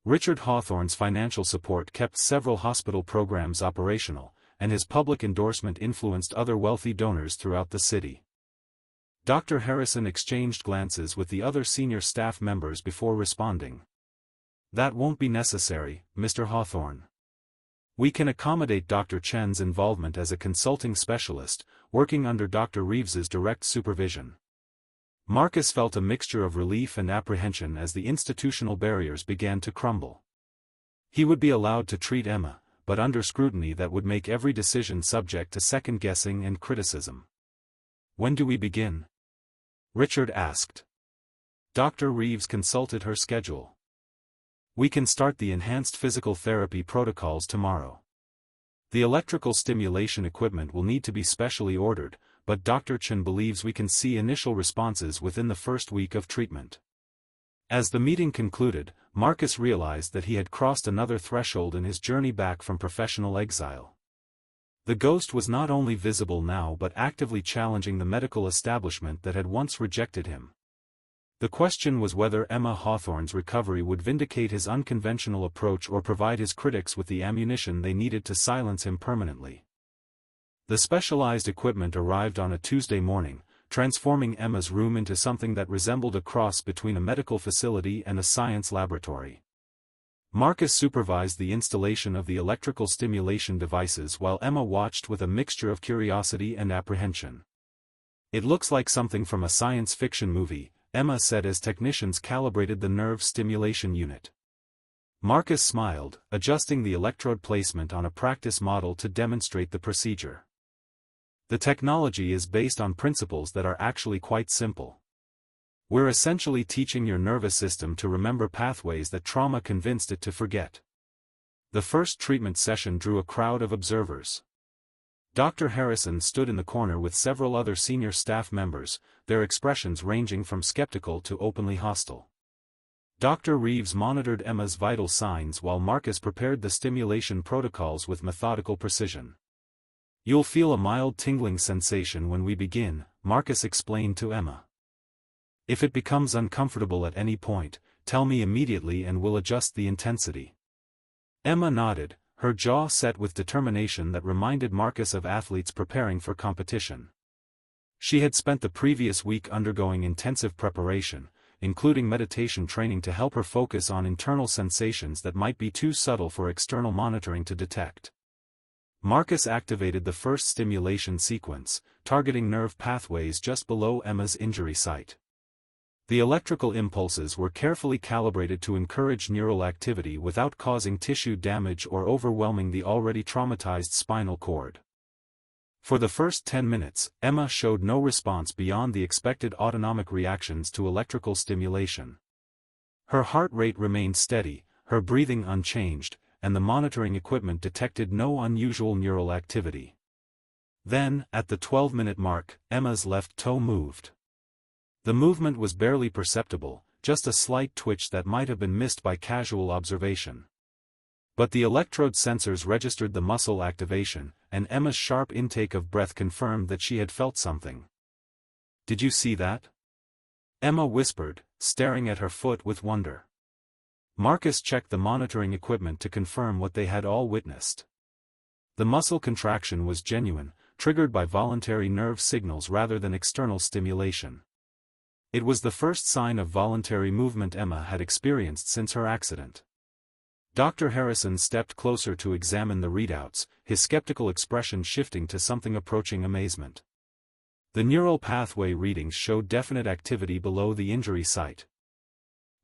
Richard Hawthorne's financial support kept several hospital programs operational, and his public endorsement influenced other wealthy donors throughout the city. Dr. Harrison exchanged glances with the other senior staff members before responding. That won't be necessary, Mr. Hawthorne. We can accommodate Dr. Chen's involvement as a consulting specialist, working under Dr. Reeves's direct supervision. Marcus felt a mixture of relief and apprehension as the institutional barriers began to crumble. He would be allowed to treat Emma, but under scrutiny that would make every decision subject to second-guessing and criticism. When do we begin? Richard asked. Dr. Reeves consulted her schedule. We can start the enhanced physical therapy protocols tomorrow. The electrical stimulation equipment will need to be specially ordered, but Dr. Chen believes we can see initial responses within the first week of treatment. As the meeting concluded, Marcus realized that he had crossed another threshold in his journey back from professional exile. The ghost was not only visible now but actively challenging the medical establishment that had once rejected him. The question was whether Emma Hawthorne's recovery would vindicate his unconventional approach or provide his critics with the ammunition they needed to silence him permanently. The specialized equipment arrived on a Tuesday morning, transforming Emma's room into something that resembled a cross between a medical facility and a science laboratory. Marcus supervised the installation of the electrical stimulation devices while Emma watched with a mixture of curiosity and apprehension. "It looks like something from a science fiction movie," Emma said as technicians calibrated the nerve stimulation unit. Marcus smiled, adjusting the electrode placement on a practice model to demonstrate the procedure. "The technology is based on principles that are actually quite simple. We're essentially teaching your nervous system to remember pathways that trauma convinced it to forget." The first treatment session drew a crowd of observers. Dr. Harrison stood in the corner with several other senior staff members, their expressions ranging from skeptical to openly hostile. Dr. Reeves monitored Emma's vital signs while Marcus prepared the stimulation protocols with methodical precision. "You'll feel a mild tingling sensation when we begin," Marcus explained to Emma. "If it becomes uncomfortable at any point, tell me immediately and we'll adjust the intensity." Emma nodded, her jaw set with determination that reminded Marcus of athletes preparing for competition. She had spent the previous week undergoing intensive preparation, including meditation training to help her focus on internal sensations that might be too subtle for external monitoring to detect. Marcus activated the first stimulation sequence, targeting nerve pathways just below Emma's injury site. The electrical impulses were carefully calibrated to encourage neural activity without causing tissue damage or overwhelming the already traumatized spinal cord. For the first 10 minutes, Emma showed no response beyond the expected autonomic reactions to electrical stimulation. Her heart rate remained steady, her breathing unchanged, and the monitoring equipment detected no unusual neural activity. Then, at the 12-minute mark, Emma's left toe moved. The movement was barely perceptible, just a slight twitch that might have been missed by casual observation. But the electrode sensors registered the muscle activation, and Emma's sharp intake of breath confirmed that she had felt something. "Did you see that?" Emma whispered, staring at her foot with wonder. Marcus checked the monitoring equipment to confirm what they had all witnessed. The muscle contraction was genuine, triggered by voluntary nerve signals rather than external stimulation. It was the first sign of voluntary movement Emma had experienced since her accident. Dr. Harrison stepped closer to examine the readouts, his skeptical expression shifting to something approaching amazement. The neural pathway readings showed definite activity below the injury site.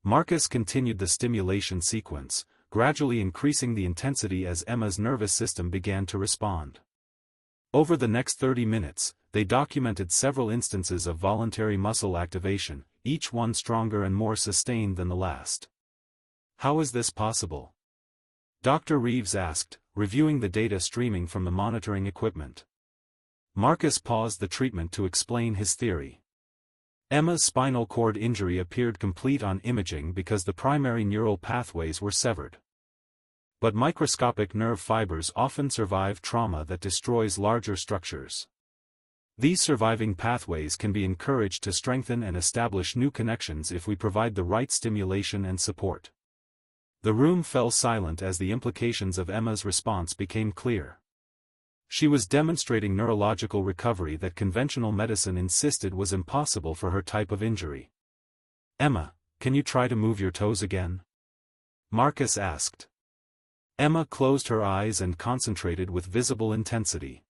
Marcus continued the stimulation sequence, gradually increasing the intensity as Emma's nervous system began to respond. Over the next 30 minutes, they documented several instances of voluntary muscle activation, each one stronger and more sustained than the last. "How is this possible?" Dr. Reeves asked, reviewing the data streaming from the monitoring equipment. Marcus paused the treatment to explain his theory. Emma's spinal cord injury appeared complete on imaging because the primary neural pathways were severed. But microscopic nerve fibers often survive trauma that destroys larger structures. These surviving pathways can be encouraged to strengthen and establish new connections if we provide the right stimulation and support. The room fell silent as the implications of Emma's response became clear. She was demonstrating neurological recovery that conventional medicine insisted was impossible for her type of injury. "Emma, can you try to move your toes again?" Marcus asked. Emma closed her eyes and concentrated with visible intensity.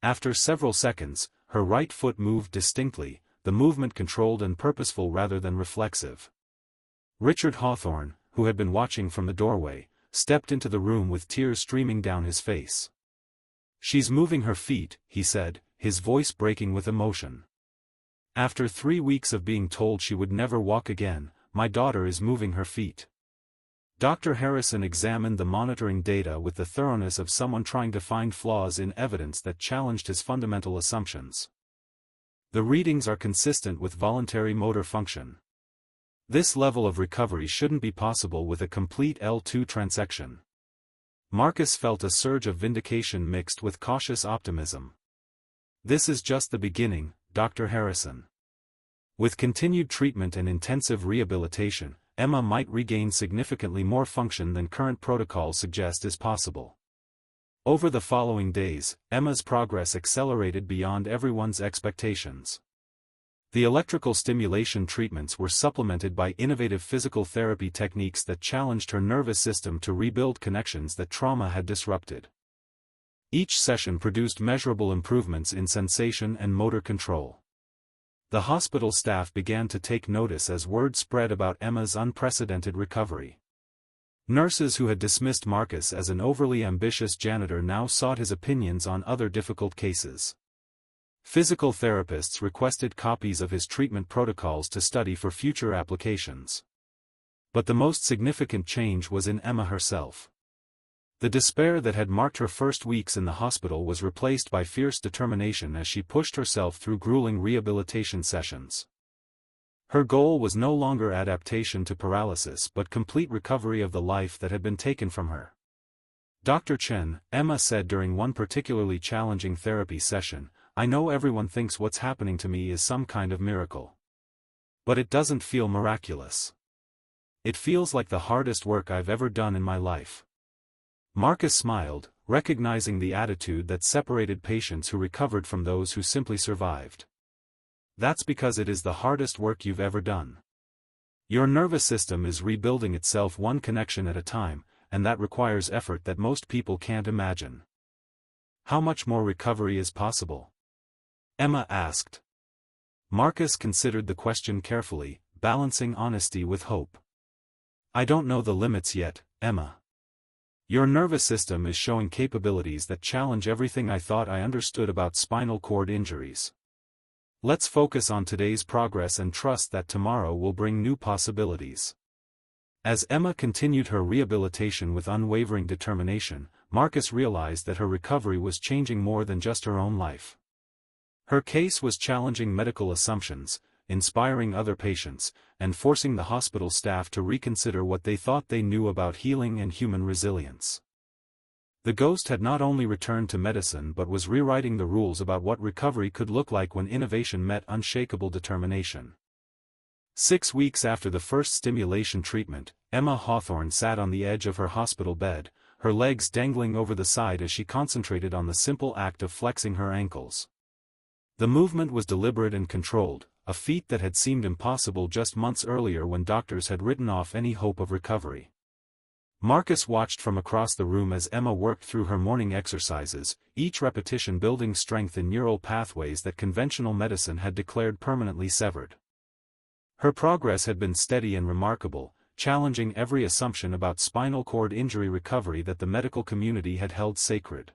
After several seconds, her right foot moved distinctly, the movement controlled and purposeful rather than reflexive. Richard Hawthorne, who had been watching from the doorway, stepped into the room with tears streaming down his face. "She's moving her feet," he said, his voice breaking with emotion. "After 3 weeks of being told she would never walk again, my daughter is moving her feet." Dr. Harrison examined the monitoring data with the thoroughness of someone trying to find flaws in evidence that challenged his fundamental assumptions. "The readings are consistent with voluntary motor function. This level of recovery shouldn't be possible with a complete L2 transection." Marcus felt a surge of vindication mixed with cautious optimism. "This is just the beginning, Dr. Harrison. With continued treatment and intensive rehabilitation, Emma might regain significantly more function than current protocols suggest is possible." Over the following days, Emma's progress accelerated beyond everyone's expectations. The electrical stimulation treatments were supplemented by innovative physical therapy techniques that challenged her nervous system to rebuild connections that trauma had disrupted. Each session produced measurable improvements in sensation and motor control. The hospital staff began to take notice as word spread about Emma's unprecedented recovery. Nurses who had dismissed Marcus as an overly ambitious janitor now sought his opinions on other difficult cases. Physical therapists requested copies of his treatment protocols to study for future applications. But the most significant change was in Emma herself. The despair that had marked her first weeks in the hospital was replaced by fierce determination as she pushed herself through grueling rehabilitation sessions. Her goal was no longer adaptation to paralysis but complete recovery of the life that had been taken from her. Dr. Chen, Emma said during one particularly challenging therapy session, "I know everyone thinks what's happening to me is some kind of miracle. But it doesn't feel miraculous. It feels like the hardest work I've ever done in my life." Marcus smiled, recognizing the attitude that separated patients who recovered from those who simply survived. "That's because it is the hardest work you've ever done. Your nervous system is rebuilding itself one connection at a time, and that requires effort that most people can't imagine." "How much more recovery is possible?" Emma asked. Marcus considered the question carefully, balancing honesty with hope. "I don't know the limits yet, Emma. Your nervous system is showing capabilities that challenge everything I thought I understood about spinal cord injuries. Let's focus on today's progress and trust that tomorrow will bring new possibilities." As Emma continued her rehabilitation with unwavering determination, Marcus realized that her recovery was changing more than just her own life. Her case was challenging medical assumptions, inspiring other patients, and forcing the hospital staff to reconsider what they thought they knew about healing and human resilience. The ghost had not only returned to medicine but was rewriting the rules about what recovery could look like when innovation met unshakable determination. 6 weeks after the first stimulation treatment, Emma Hawthorne sat on the edge of her hospital bed, her legs dangling over the side as she concentrated on the simple act of flexing her ankles. The movement was deliberate and controlled, a feat that had seemed impossible just months earlier when doctors had written off any hope of recovery. Marcus watched from across the room as Emma worked through her morning exercises, each repetition building strength in neural pathways that conventional medicine had declared permanently severed. Her progress had been steady and remarkable, challenging every assumption about spinal cord injury recovery that the medical community had held sacred.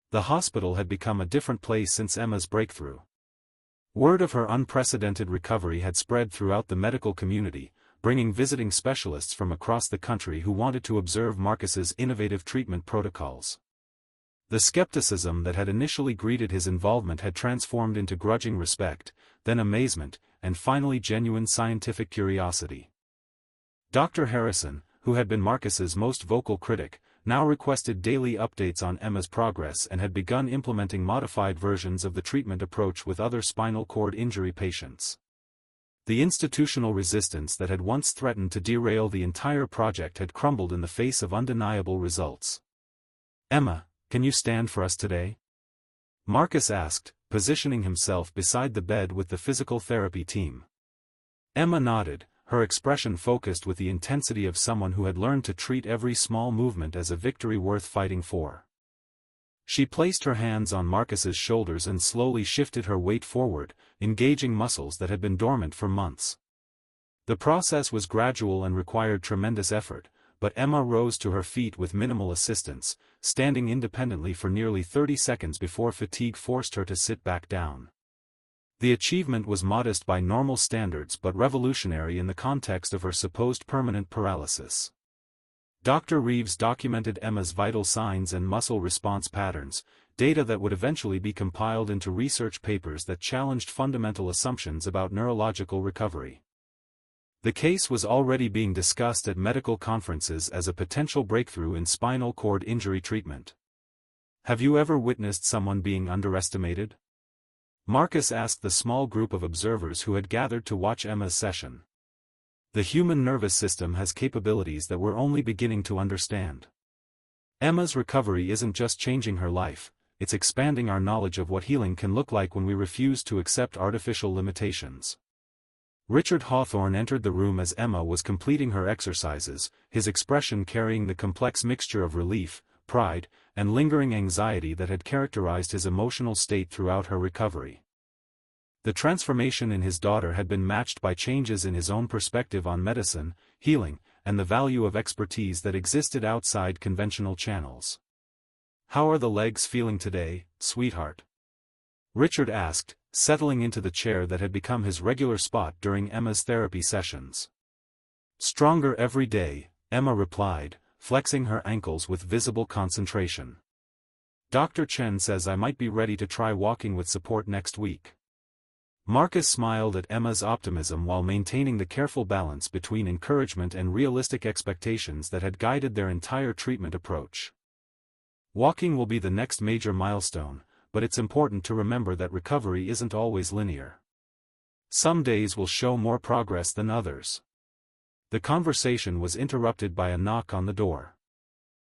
The hospital had become a different place since Emma's breakthrough. Word of her unprecedented recovery had spread throughout the medical community, bringing visiting specialists from across the country who wanted to observe Marcus's innovative treatment protocols. The skepticism that had initially greeted his involvement had transformed into grudging respect, then amazement, and finally genuine scientific curiosity. Dr. Harrison, who had been Marcus's most vocal critic, now requested daily updates on Emma's progress and had begun implementing modified versions of the treatment approach with other spinal cord injury patients. The institutional resistance that had once threatened to derail the entire project had crumbled in the face of undeniable results. "Emma, can you stand for us today?" Marcus asked, positioning himself beside the bed with the physical therapy team. Emma nodded, her expression focused with the intensity of someone who had learned to treat every small movement as a victory worth fighting for. She placed her hands on Marcus's shoulders and slowly shifted her weight forward, engaging muscles that had been dormant for months. The process was gradual and required tremendous effort, but Emma rose to her feet with minimal assistance, standing independently for nearly 30 seconds before fatigue forced her to sit back down. The achievement was modest by normal standards but revolutionary in the context of her supposed permanent paralysis. Dr. Reeves documented Emma's vital signs and muscle response patterns, data that would eventually be compiled into research papers that challenged fundamental assumptions about neurological recovery. The case was already being discussed at medical conferences as a potential breakthrough in spinal cord injury treatment. "Have you ever witnessed someone being underestimated?" Marcus asked the small group of observers who had gathered to watch Emma's session. "The human nervous system has capabilities that we're only beginning to understand. Emma's recovery isn't just changing her life, it's expanding our knowledge of what healing can look like when we refuse to accept artificial limitations. Richard Hawthorne entered the room as Emma was completing her exercises, his expression carrying the complex mixture of relief, pride, and lingering anxiety that had characterized his emotional state throughout her recovery. The transformation in his daughter had been matched by changes in his own perspective on medicine, healing, and the value of expertise that existed outside conventional channels. "How are the legs feeling today, sweetheart?" Richard asked, settling into the chair that had become his regular spot during Emma's therapy sessions. "Stronger every day," Emma replied, flexing her ankles with visible concentration. "Dr. Chen says I might be ready to try walking with support next week." Marcus smiled at Emma's optimism while maintaining the careful balance between encouragement and realistic expectations that had guided their entire treatment approach. "Walking will be the next major milestone, but it's important to remember that recovery isn't always linear. Some days will show more progress than others." The conversation was interrupted by a knock on the door.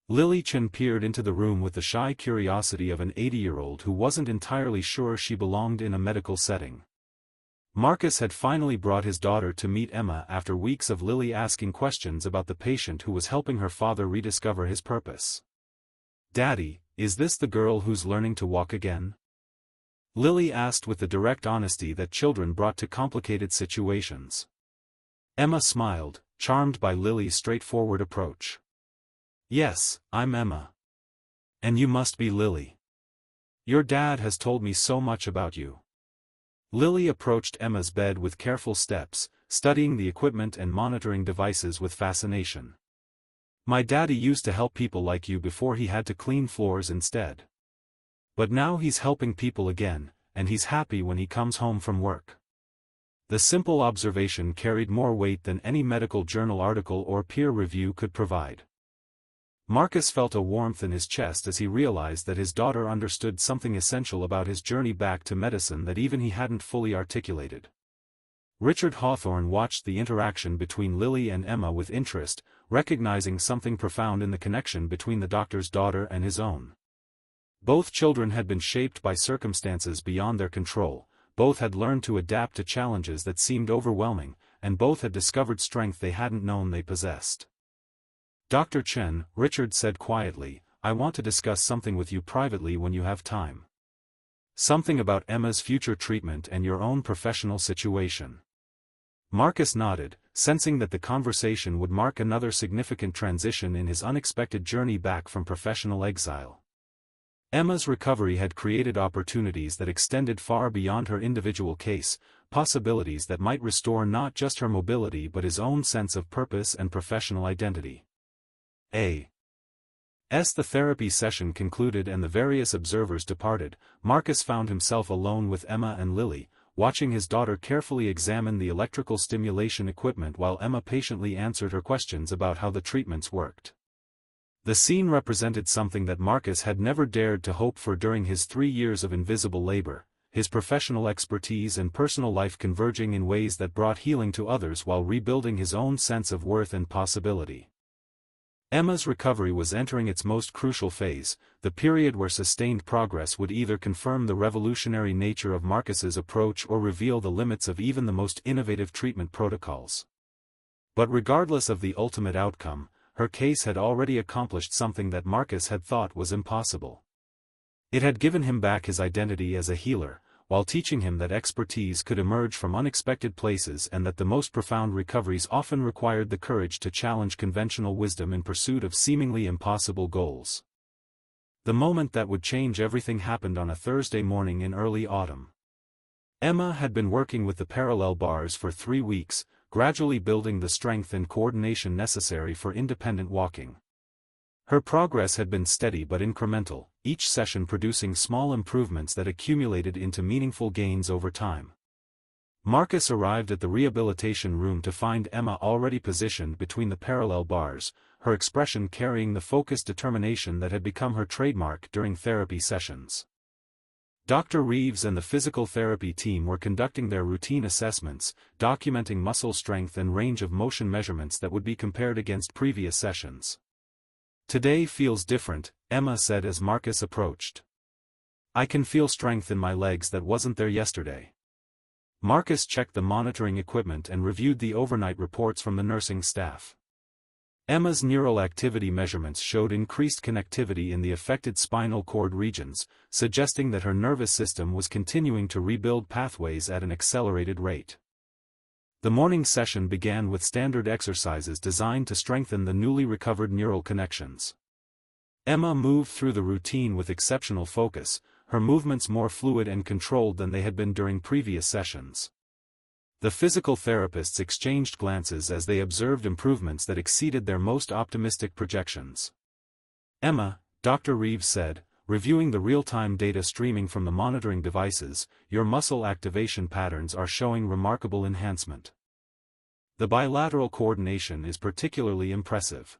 Lily Chen peered into the room with the shy curiosity of an 80-year-old who wasn't entirely sure she belonged in a medical setting. Marcus had finally brought his daughter to meet Emma after weeks of Lily asking questions about the patient who was helping her father rediscover his purpose. "Daddy, is this the girl who's learning to walk again?" Lily asked with the direct honesty that children brought to complicated situations. Emma smiled, charmed by Lily's straightforward approach. "Yes, I'm Emma. And you must be Lily. Your dad has told me so much about you." Lily approached Emma's bed with careful steps, studying the equipment and monitoring devices with fascination. "My daddy used to help people like you before he had to clean floors instead. But now he's helping people again, and he's happy when he comes home from work." The simple observation carried more weight than any medical journal article or peer review could provide. Marcus felt a warmth in his chest as he realized that his daughter understood something essential about his journey back to medicine that even he hadn't fully articulated. Richard Hawthorne watched the interaction between Lily and Emma with interest, recognizing something profound in the connection between the doctor's daughter and his own. Both children had been shaped by circumstances beyond their control, both had learned to adapt to challenges that seemed overwhelming, and both had discovered strength they hadn't known they possessed. "Dr. Chen," Richard said quietly, "I want to discuss something with you privately when you have time. Something about Emma's future treatment and your own professional situation." Marcus nodded, sensing that the conversation would mark another significant transition in his unexpected journey back from professional exile. Emma's recovery had created opportunities that extended far beyond her individual case, possibilities that might restore not just her mobility but his own sense of purpose and professional identity. As the therapy session concluded and the various observers departed, Marcus found himself alone with Emma and Lily, watching his daughter carefully examine the electrical stimulation equipment while Emma patiently answered her questions about how the treatments worked. The scene represented something that Marcus had never dared to hope for during his 3 years of invisible labor, his professional expertise and personal life converging in ways that brought healing to others while rebuilding his own sense of worth and possibility. Emma's recovery was entering its most crucial phase, the period where sustained progress would either confirm the revolutionary nature of Marcus's approach or reveal the limits of even the most innovative treatment protocols. But regardless of the ultimate outcome, her case had already accomplished something that Marcus had thought was impossible. It had given him back his identity as a healer, while teaching him that expertise could emerge from unexpected places and that the most profound recoveries often required the courage to challenge conventional wisdom in pursuit of seemingly impossible goals. The moment that would change everything happened on a Thursday morning in early autumn. Emma had been working with the parallel bars for 3 weeks, gradually building the strength and coordination necessary for independent walking. Her progress had been steady but incremental, each session producing small improvements that accumulated into meaningful gains over time. Marcus arrived at the rehabilitation room to find Emma already positioned between the parallel bars, her expression carrying the focused determination that had become her trademark during therapy sessions. Dr. Reeves and the physical therapy team were conducting their routine assessments, documenting muscle strength and range of motion measurements that would be compared against previous sessions. "Today feels different," Emma said as Marcus approached. I can feel strength in my legs that wasn't there yesterday. Marcus checked the monitoring equipment and reviewed the overnight reports from the nursing staff. Emma's neural activity measurements showed increased connectivity in the affected spinal cord regions, suggesting that her nervous system was continuing to rebuild pathways at an accelerated rate. The morning session began with standard exercises designed to strengthen the newly recovered neural connections. Emma moved through the routine with exceptional focus, her movements more fluid and controlled than they had been during previous sessions. The physical therapists exchanged glances as they observed improvements that exceeded their most optimistic projections. "Emma," Dr. Reeves said, reviewing the real-time data streaming from the monitoring devices, "your muscle activation patterns are showing remarkable enhancement. The bilateral coordination is particularly impressive."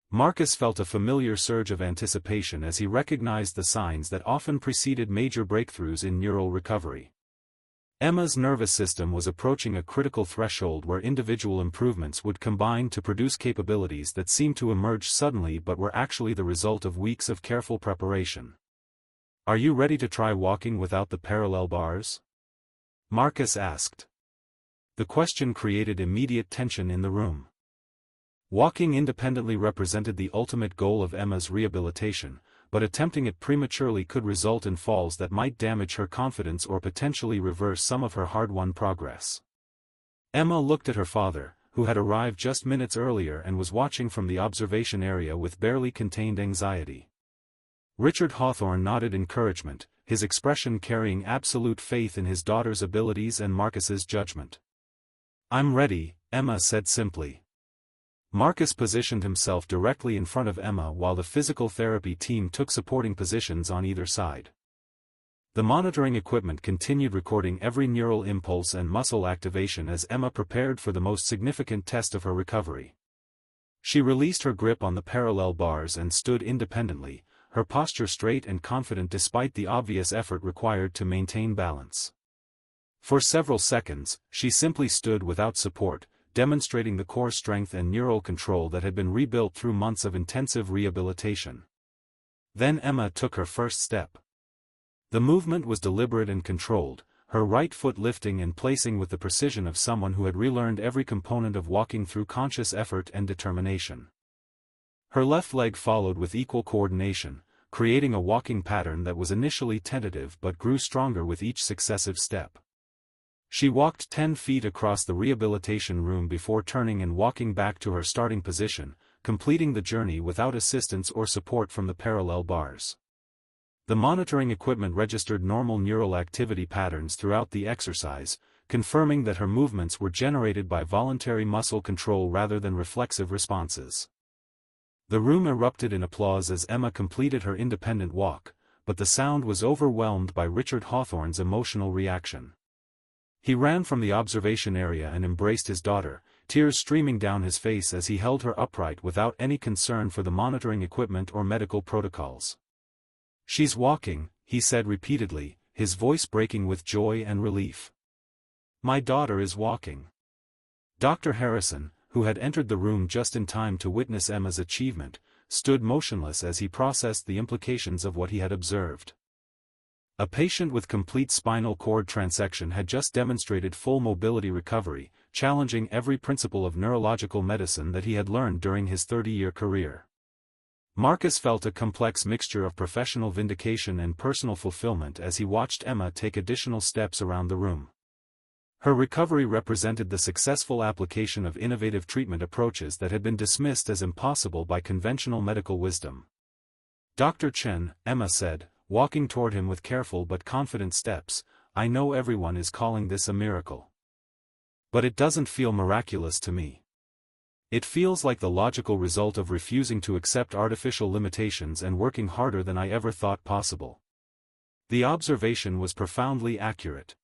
Marcus felt a familiar surge of anticipation as he recognized the signs that often preceded major breakthroughs in neural recovery. Emma's nervous system was approaching a critical threshold where individual improvements would combine to produce capabilities that seemed to emerge suddenly but were actually the result of weeks of careful preparation. "Are you ready to try walking without the parallel bars?" Marcus asked. The question created immediate tension in the room. Walking independently represented the ultimate goal of Emma's rehabilitation, but attempting it prematurely could result in falls that might damage her confidence or potentially reverse some of her hard-won progress. Emma looked at her father, who had arrived just minutes earlier and was watching from the observation area with barely contained anxiety. Richard Hawthorne nodded encouragement, his expression carrying absolute faith in his daughter's abilities and Marcus's judgment. "I'm ready," Emma said simply. Marcus positioned himself directly in front of Emma while the physical therapy team took supporting positions on either side. The monitoring equipment continued recording every neural impulse and muscle activation as Emma prepared for the most significant test of her recovery. She released her grip on the parallel bars and stood independently, her posture straight and confident despite the obvious effort required to maintain balance. For several seconds, she simply stood without support, demonstrating the core strength and neural control that had been rebuilt through months of intensive rehabilitation. Then Emma took her first step. The movement was deliberate and controlled, her right foot lifting and placing with the precision of someone who had relearned every component of walking through conscious effort and determination. Her left leg followed with equal coordination, creating a walking pattern that was initially tentative but grew stronger with each successive step. She walked 10 feet across the rehabilitation room before turning and walking back to her starting position, completing the journey without assistance or support from the parallel bars. The monitoring equipment registered normal neural activity patterns throughout the exercise, confirming that her movements were generated by voluntary muscle control rather than reflexive responses. The room erupted in applause as Emma completed her independent walk, but the sound was overwhelmed by Richard Hawthorne's emotional reaction. He ran from the observation area and embraced his daughter, tears streaming down his face as he held her upright without any concern for the monitoring equipment or medical protocols. "She's walking," he said repeatedly, his voice breaking with joy and relief. "My daughter is walking." Dr. Harrison, who had entered the room just in time to witness Emma's achievement, stood motionless as he processed the implications of what he had observed. A patient with complete spinal cord transection had just demonstrated full mobility recovery, challenging every principle of neurological medicine that he had learned during his 30-year career. Marcus felt a complex mixture of professional vindication and personal fulfillment as he watched Emma take additional steps around the room. Her recovery represented the successful application of innovative treatment approaches that had been dismissed as impossible by conventional medical wisdom. "Dr. Chen," Emma said, walking toward him with careful but confident steps, "I know everyone is calling this a miracle. But it doesn't feel miraculous to me. It feels like the logical result of refusing to accept artificial limitations and working harder than I ever thought possible." The observation was profoundly accurate.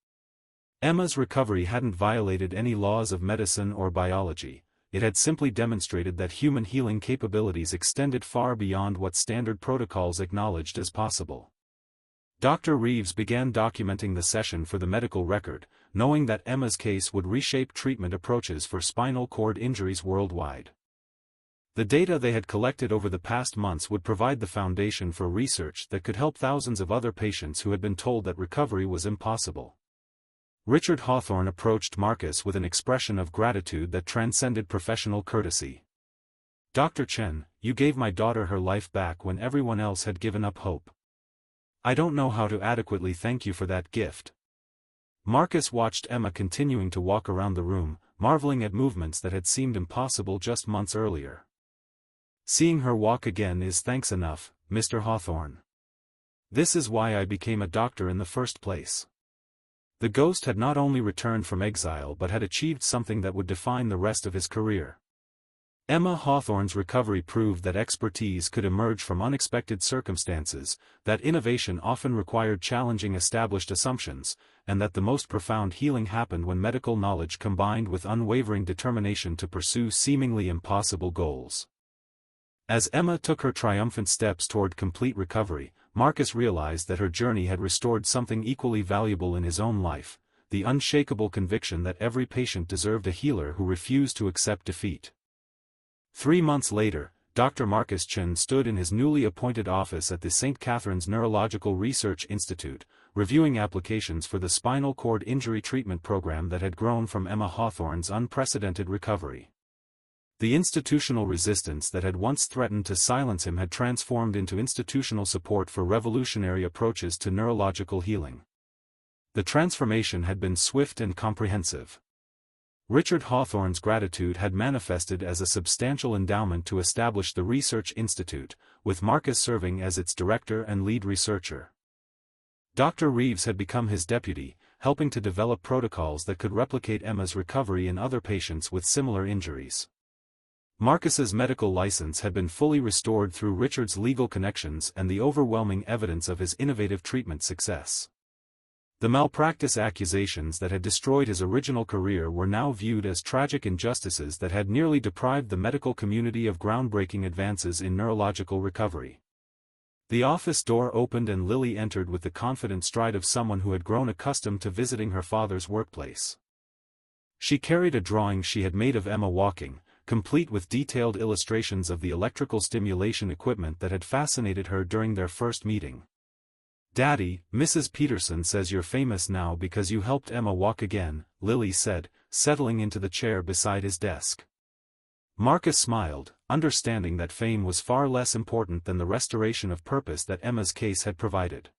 Emma's recovery hadn't violated any laws of medicine or biology, it had simply demonstrated that human healing capabilities extended far beyond what standard protocols acknowledged as possible. Dr. Reeves began documenting the session for the medical record, knowing that Emma's case would reshape treatment approaches for spinal cord injuries worldwide. The data they had collected over the past months would provide the foundation for research that could help thousands of other patients who had been told that recovery was impossible. Richard Hawthorne approached Marcus with an expression of gratitude that transcended professional courtesy. "Dr. Chen, you gave my daughter her life back when everyone else had given up hope. I don't know how to adequately thank you for that gift." Marcus watched Emma continuing to walk around the room, marveling at movements that had seemed impossible just months earlier. "Seeing her walk again is thanks enough, Mr. Hawthorne. This is why I became a doctor in the first place." The ghost had not only returned from exile but had achieved something that would define the rest of his career. Emma Hawthorne's recovery proved that expertise could emerge from unexpected circumstances, that innovation often required challenging established assumptions, and that the most profound healing happened when medical knowledge combined with unwavering determination to pursue seemingly impossible goals. As Emma took her triumphant steps toward complete recovery, Marcus realized that her journey had restored something equally valuable in his own life, the unshakable conviction that every patient deserved a healer who refused to accept defeat. 3 months later, Dr. Marcus Chen stood in his newly appointed office at the St. Catherine's Neurological Research Institute, reviewing applications for the spinal cord injury treatment program that had grown from Emma Hawthorne's unprecedented recovery. The institutional resistance that had once threatened to silence him had transformed into institutional support for revolutionary approaches to neurological healing. The transformation had been swift and comprehensive. Richard Hawthorne's gratitude had manifested as a substantial endowment to establish the Research Institute, with Marcus serving as its director and lead researcher. Dr. Reeves had become his deputy, helping to develop protocols that could replicate Emma's recovery in other patients with similar injuries. Marcus's medical license had been fully restored through Richard's legal connections and the overwhelming evidence of his innovative treatment success. The malpractice accusations that had destroyed his original career were now viewed as tragic injustices that had nearly deprived the medical community of groundbreaking advances in neurological recovery. The office door opened and Lily entered with the confident stride of someone who had grown accustomed to visiting her father's workplace. She carried a drawing she had made of Emma walking, complete with detailed illustrations of the electrical stimulation equipment that had fascinated her during their first meeting. "Daddy, Mrs. Peterson says you're famous now because you helped Emma walk again," Lily said, settling into the chair beside his desk. Marcus smiled, understanding that fame was far less important than the restoration of purpose that Emma's case had provided.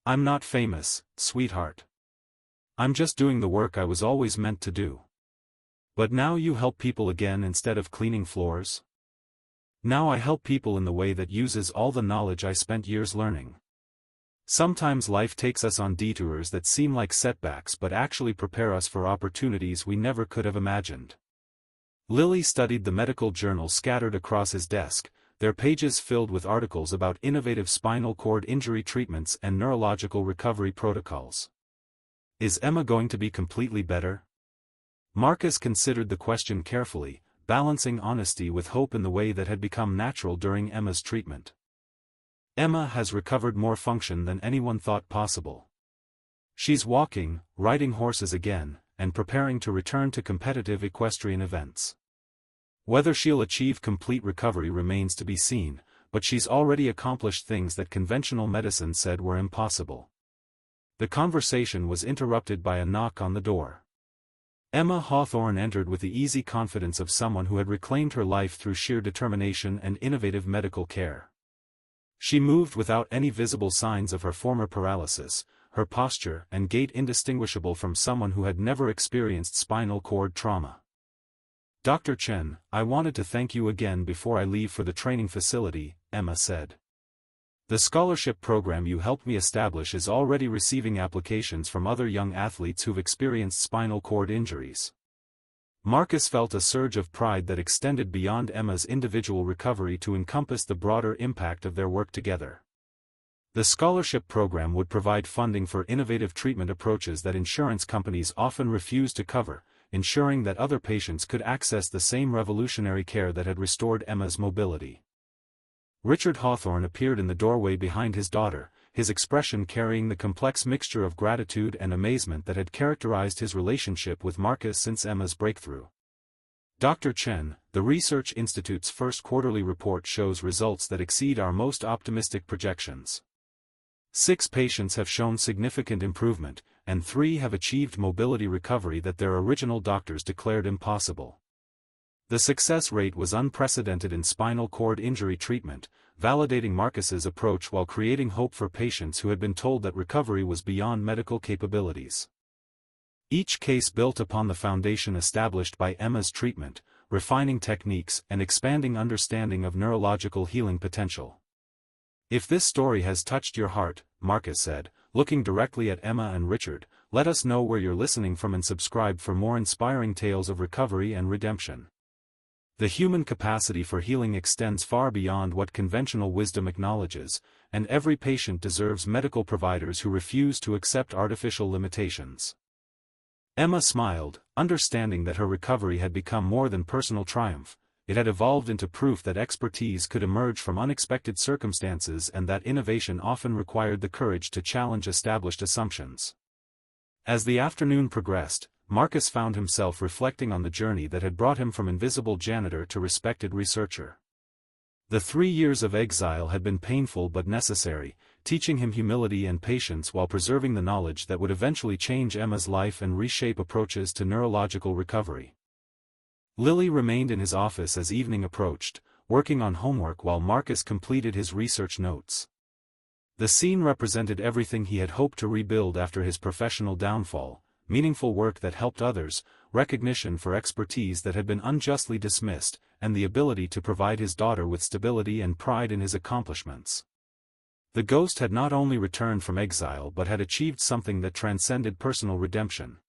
"I'm not famous, sweetheart. I'm just doing the work I was always meant to do." "But now you help people again instead of cleaning floors?" "Now I help people in the way that uses all the knowledge I spent years learning. Sometimes life takes us on detours that seem like setbacks but actually prepare us for opportunities we never could have imagined." Lily studied the medical journals scattered across his desk, their pages filled with articles about innovative spinal cord injury treatments and neurological recovery protocols. "Is Emma going to be completely better?" Marcus considered the question carefully, balancing honesty with hope in the way that had become natural during Emma's treatment. "Emma has recovered more function than anyone thought possible. She's walking, riding horses again, and preparing to return to competitive equestrian events. Whether she'll achieve complete recovery remains to be seen, but she's already accomplished things that conventional medicine said were impossible." The conversation was interrupted by a knock on the door. Emma Hawthorne entered with the easy confidence of someone who had reclaimed her life through sheer determination and innovative medical care. She moved without any visible signs of her former paralysis, her posture and gait indistinguishable from someone who had never experienced spinal cord trauma. "Dr. Chen, I wanted to thank you again before I leave for the training facility," Emma said. "The scholarship program you helped me establish is already receiving applications from other young athletes who've experienced spinal cord injuries." Marcus felt a surge of pride that extended beyond Emma's individual recovery to encompass the broader impact of their work together. The scholarship program would provide funding for innovative treatment approaches that insurance companies often refuse to cover, ensuring that other patients could access the same revolutionary care that had restored Emma's mobility. Richard Hawthorne appeared in the doorway behind his daughter, his expression carrying the complex mixture of gratitude and amazement that had characterized his relationship with Marcus since Emma's breakthrough. "Dr. Chen, the Research Institute's first quarterly report shows results that exceed our most optimistic projections. 6 patients have shown significant improvement, and 3 have achieved mobility recovery that their original doctors declared impossible. The success rate was unprecedented in spinal cord injury treatment, validating Marcus's approach while creating hope for patients who had been told that recovery was beyond medical capabilities. Each case built upon the foundation established by Emma's treatment, refining techniques and expanding understanding of neurological healing potential. "If this story has touched your heart," Marcus said, looking directly at Emma and Richard, "let us know where you're listening from and subscribe for more inspiring tales of recovery and redemption." The human capacity for healing extends far beyond what conventional wisdom acknowledges, and every patient deserves medical providers who refuse to accept artificial limitations. Emma smiled, understanding that her recovery had become more than personal triumph. It had evolved into proof that expertise could emerge from unexpected circumstances and that innovation often required the courage to challenge established assumptions. As the afternoon progressed, Marcus found himself reflecting on the journey that had brought him from invisible janitor to respected researcher. The 3 years of exile had been painful but necessary, teaching him humility and patience while preserving the knowledge that would eventually change Emma's life and reshape approaches to neurological recovery. Lily remained in his office as evening approached, working on homework while Marcus completed his research notes. The scene represented everything he had hoped to rebuild after his professional downfall: meaningful work that helped others, recognition for expertise that had been unjustly dismissed, and the ability to provide his daughter with stability and pride in his accomplishments. The ghost had not only returned from exile but had achieved something that transcended personal redemption.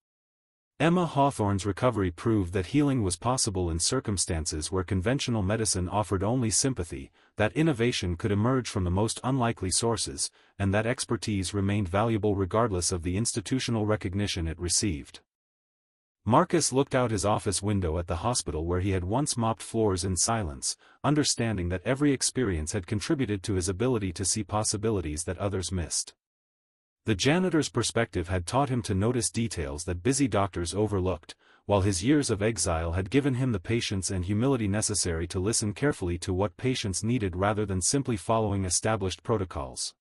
Emma Hawthorne's recovery proved that healing was possible in circumstances where conventional medicine offered only sympathy, that innovation could emerge from the most unlikely sources, and that expertise remained valuable regardless of the institutional recognition it received. Marcus looked out his office window at the hospital where he had once mopped floors in silence, understanding that every experience had contributed to his ability to see possibilities that others missed. The janitor's perspective had taught him to notice details that busy doctors overlooked, while his years of exile had given him the patience and humility necessary to listen carefully to what patients needed rather than simply following established protocols.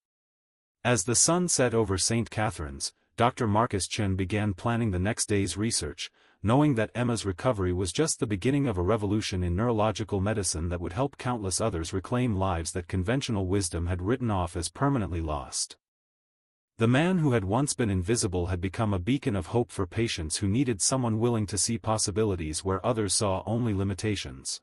As the sun set over St. Catherine's, Dr. Marcus Chen began planning the next day's research, knowing that Emma's recovery was just the beginning of a revolution in neurological medicine that would help countless others reclaim lives that conventional wisdom had written off as permanently lost. The man who had once been invisible had become a beacon of hope for patients who needed someone willing to see possibilities where others saw only limitations.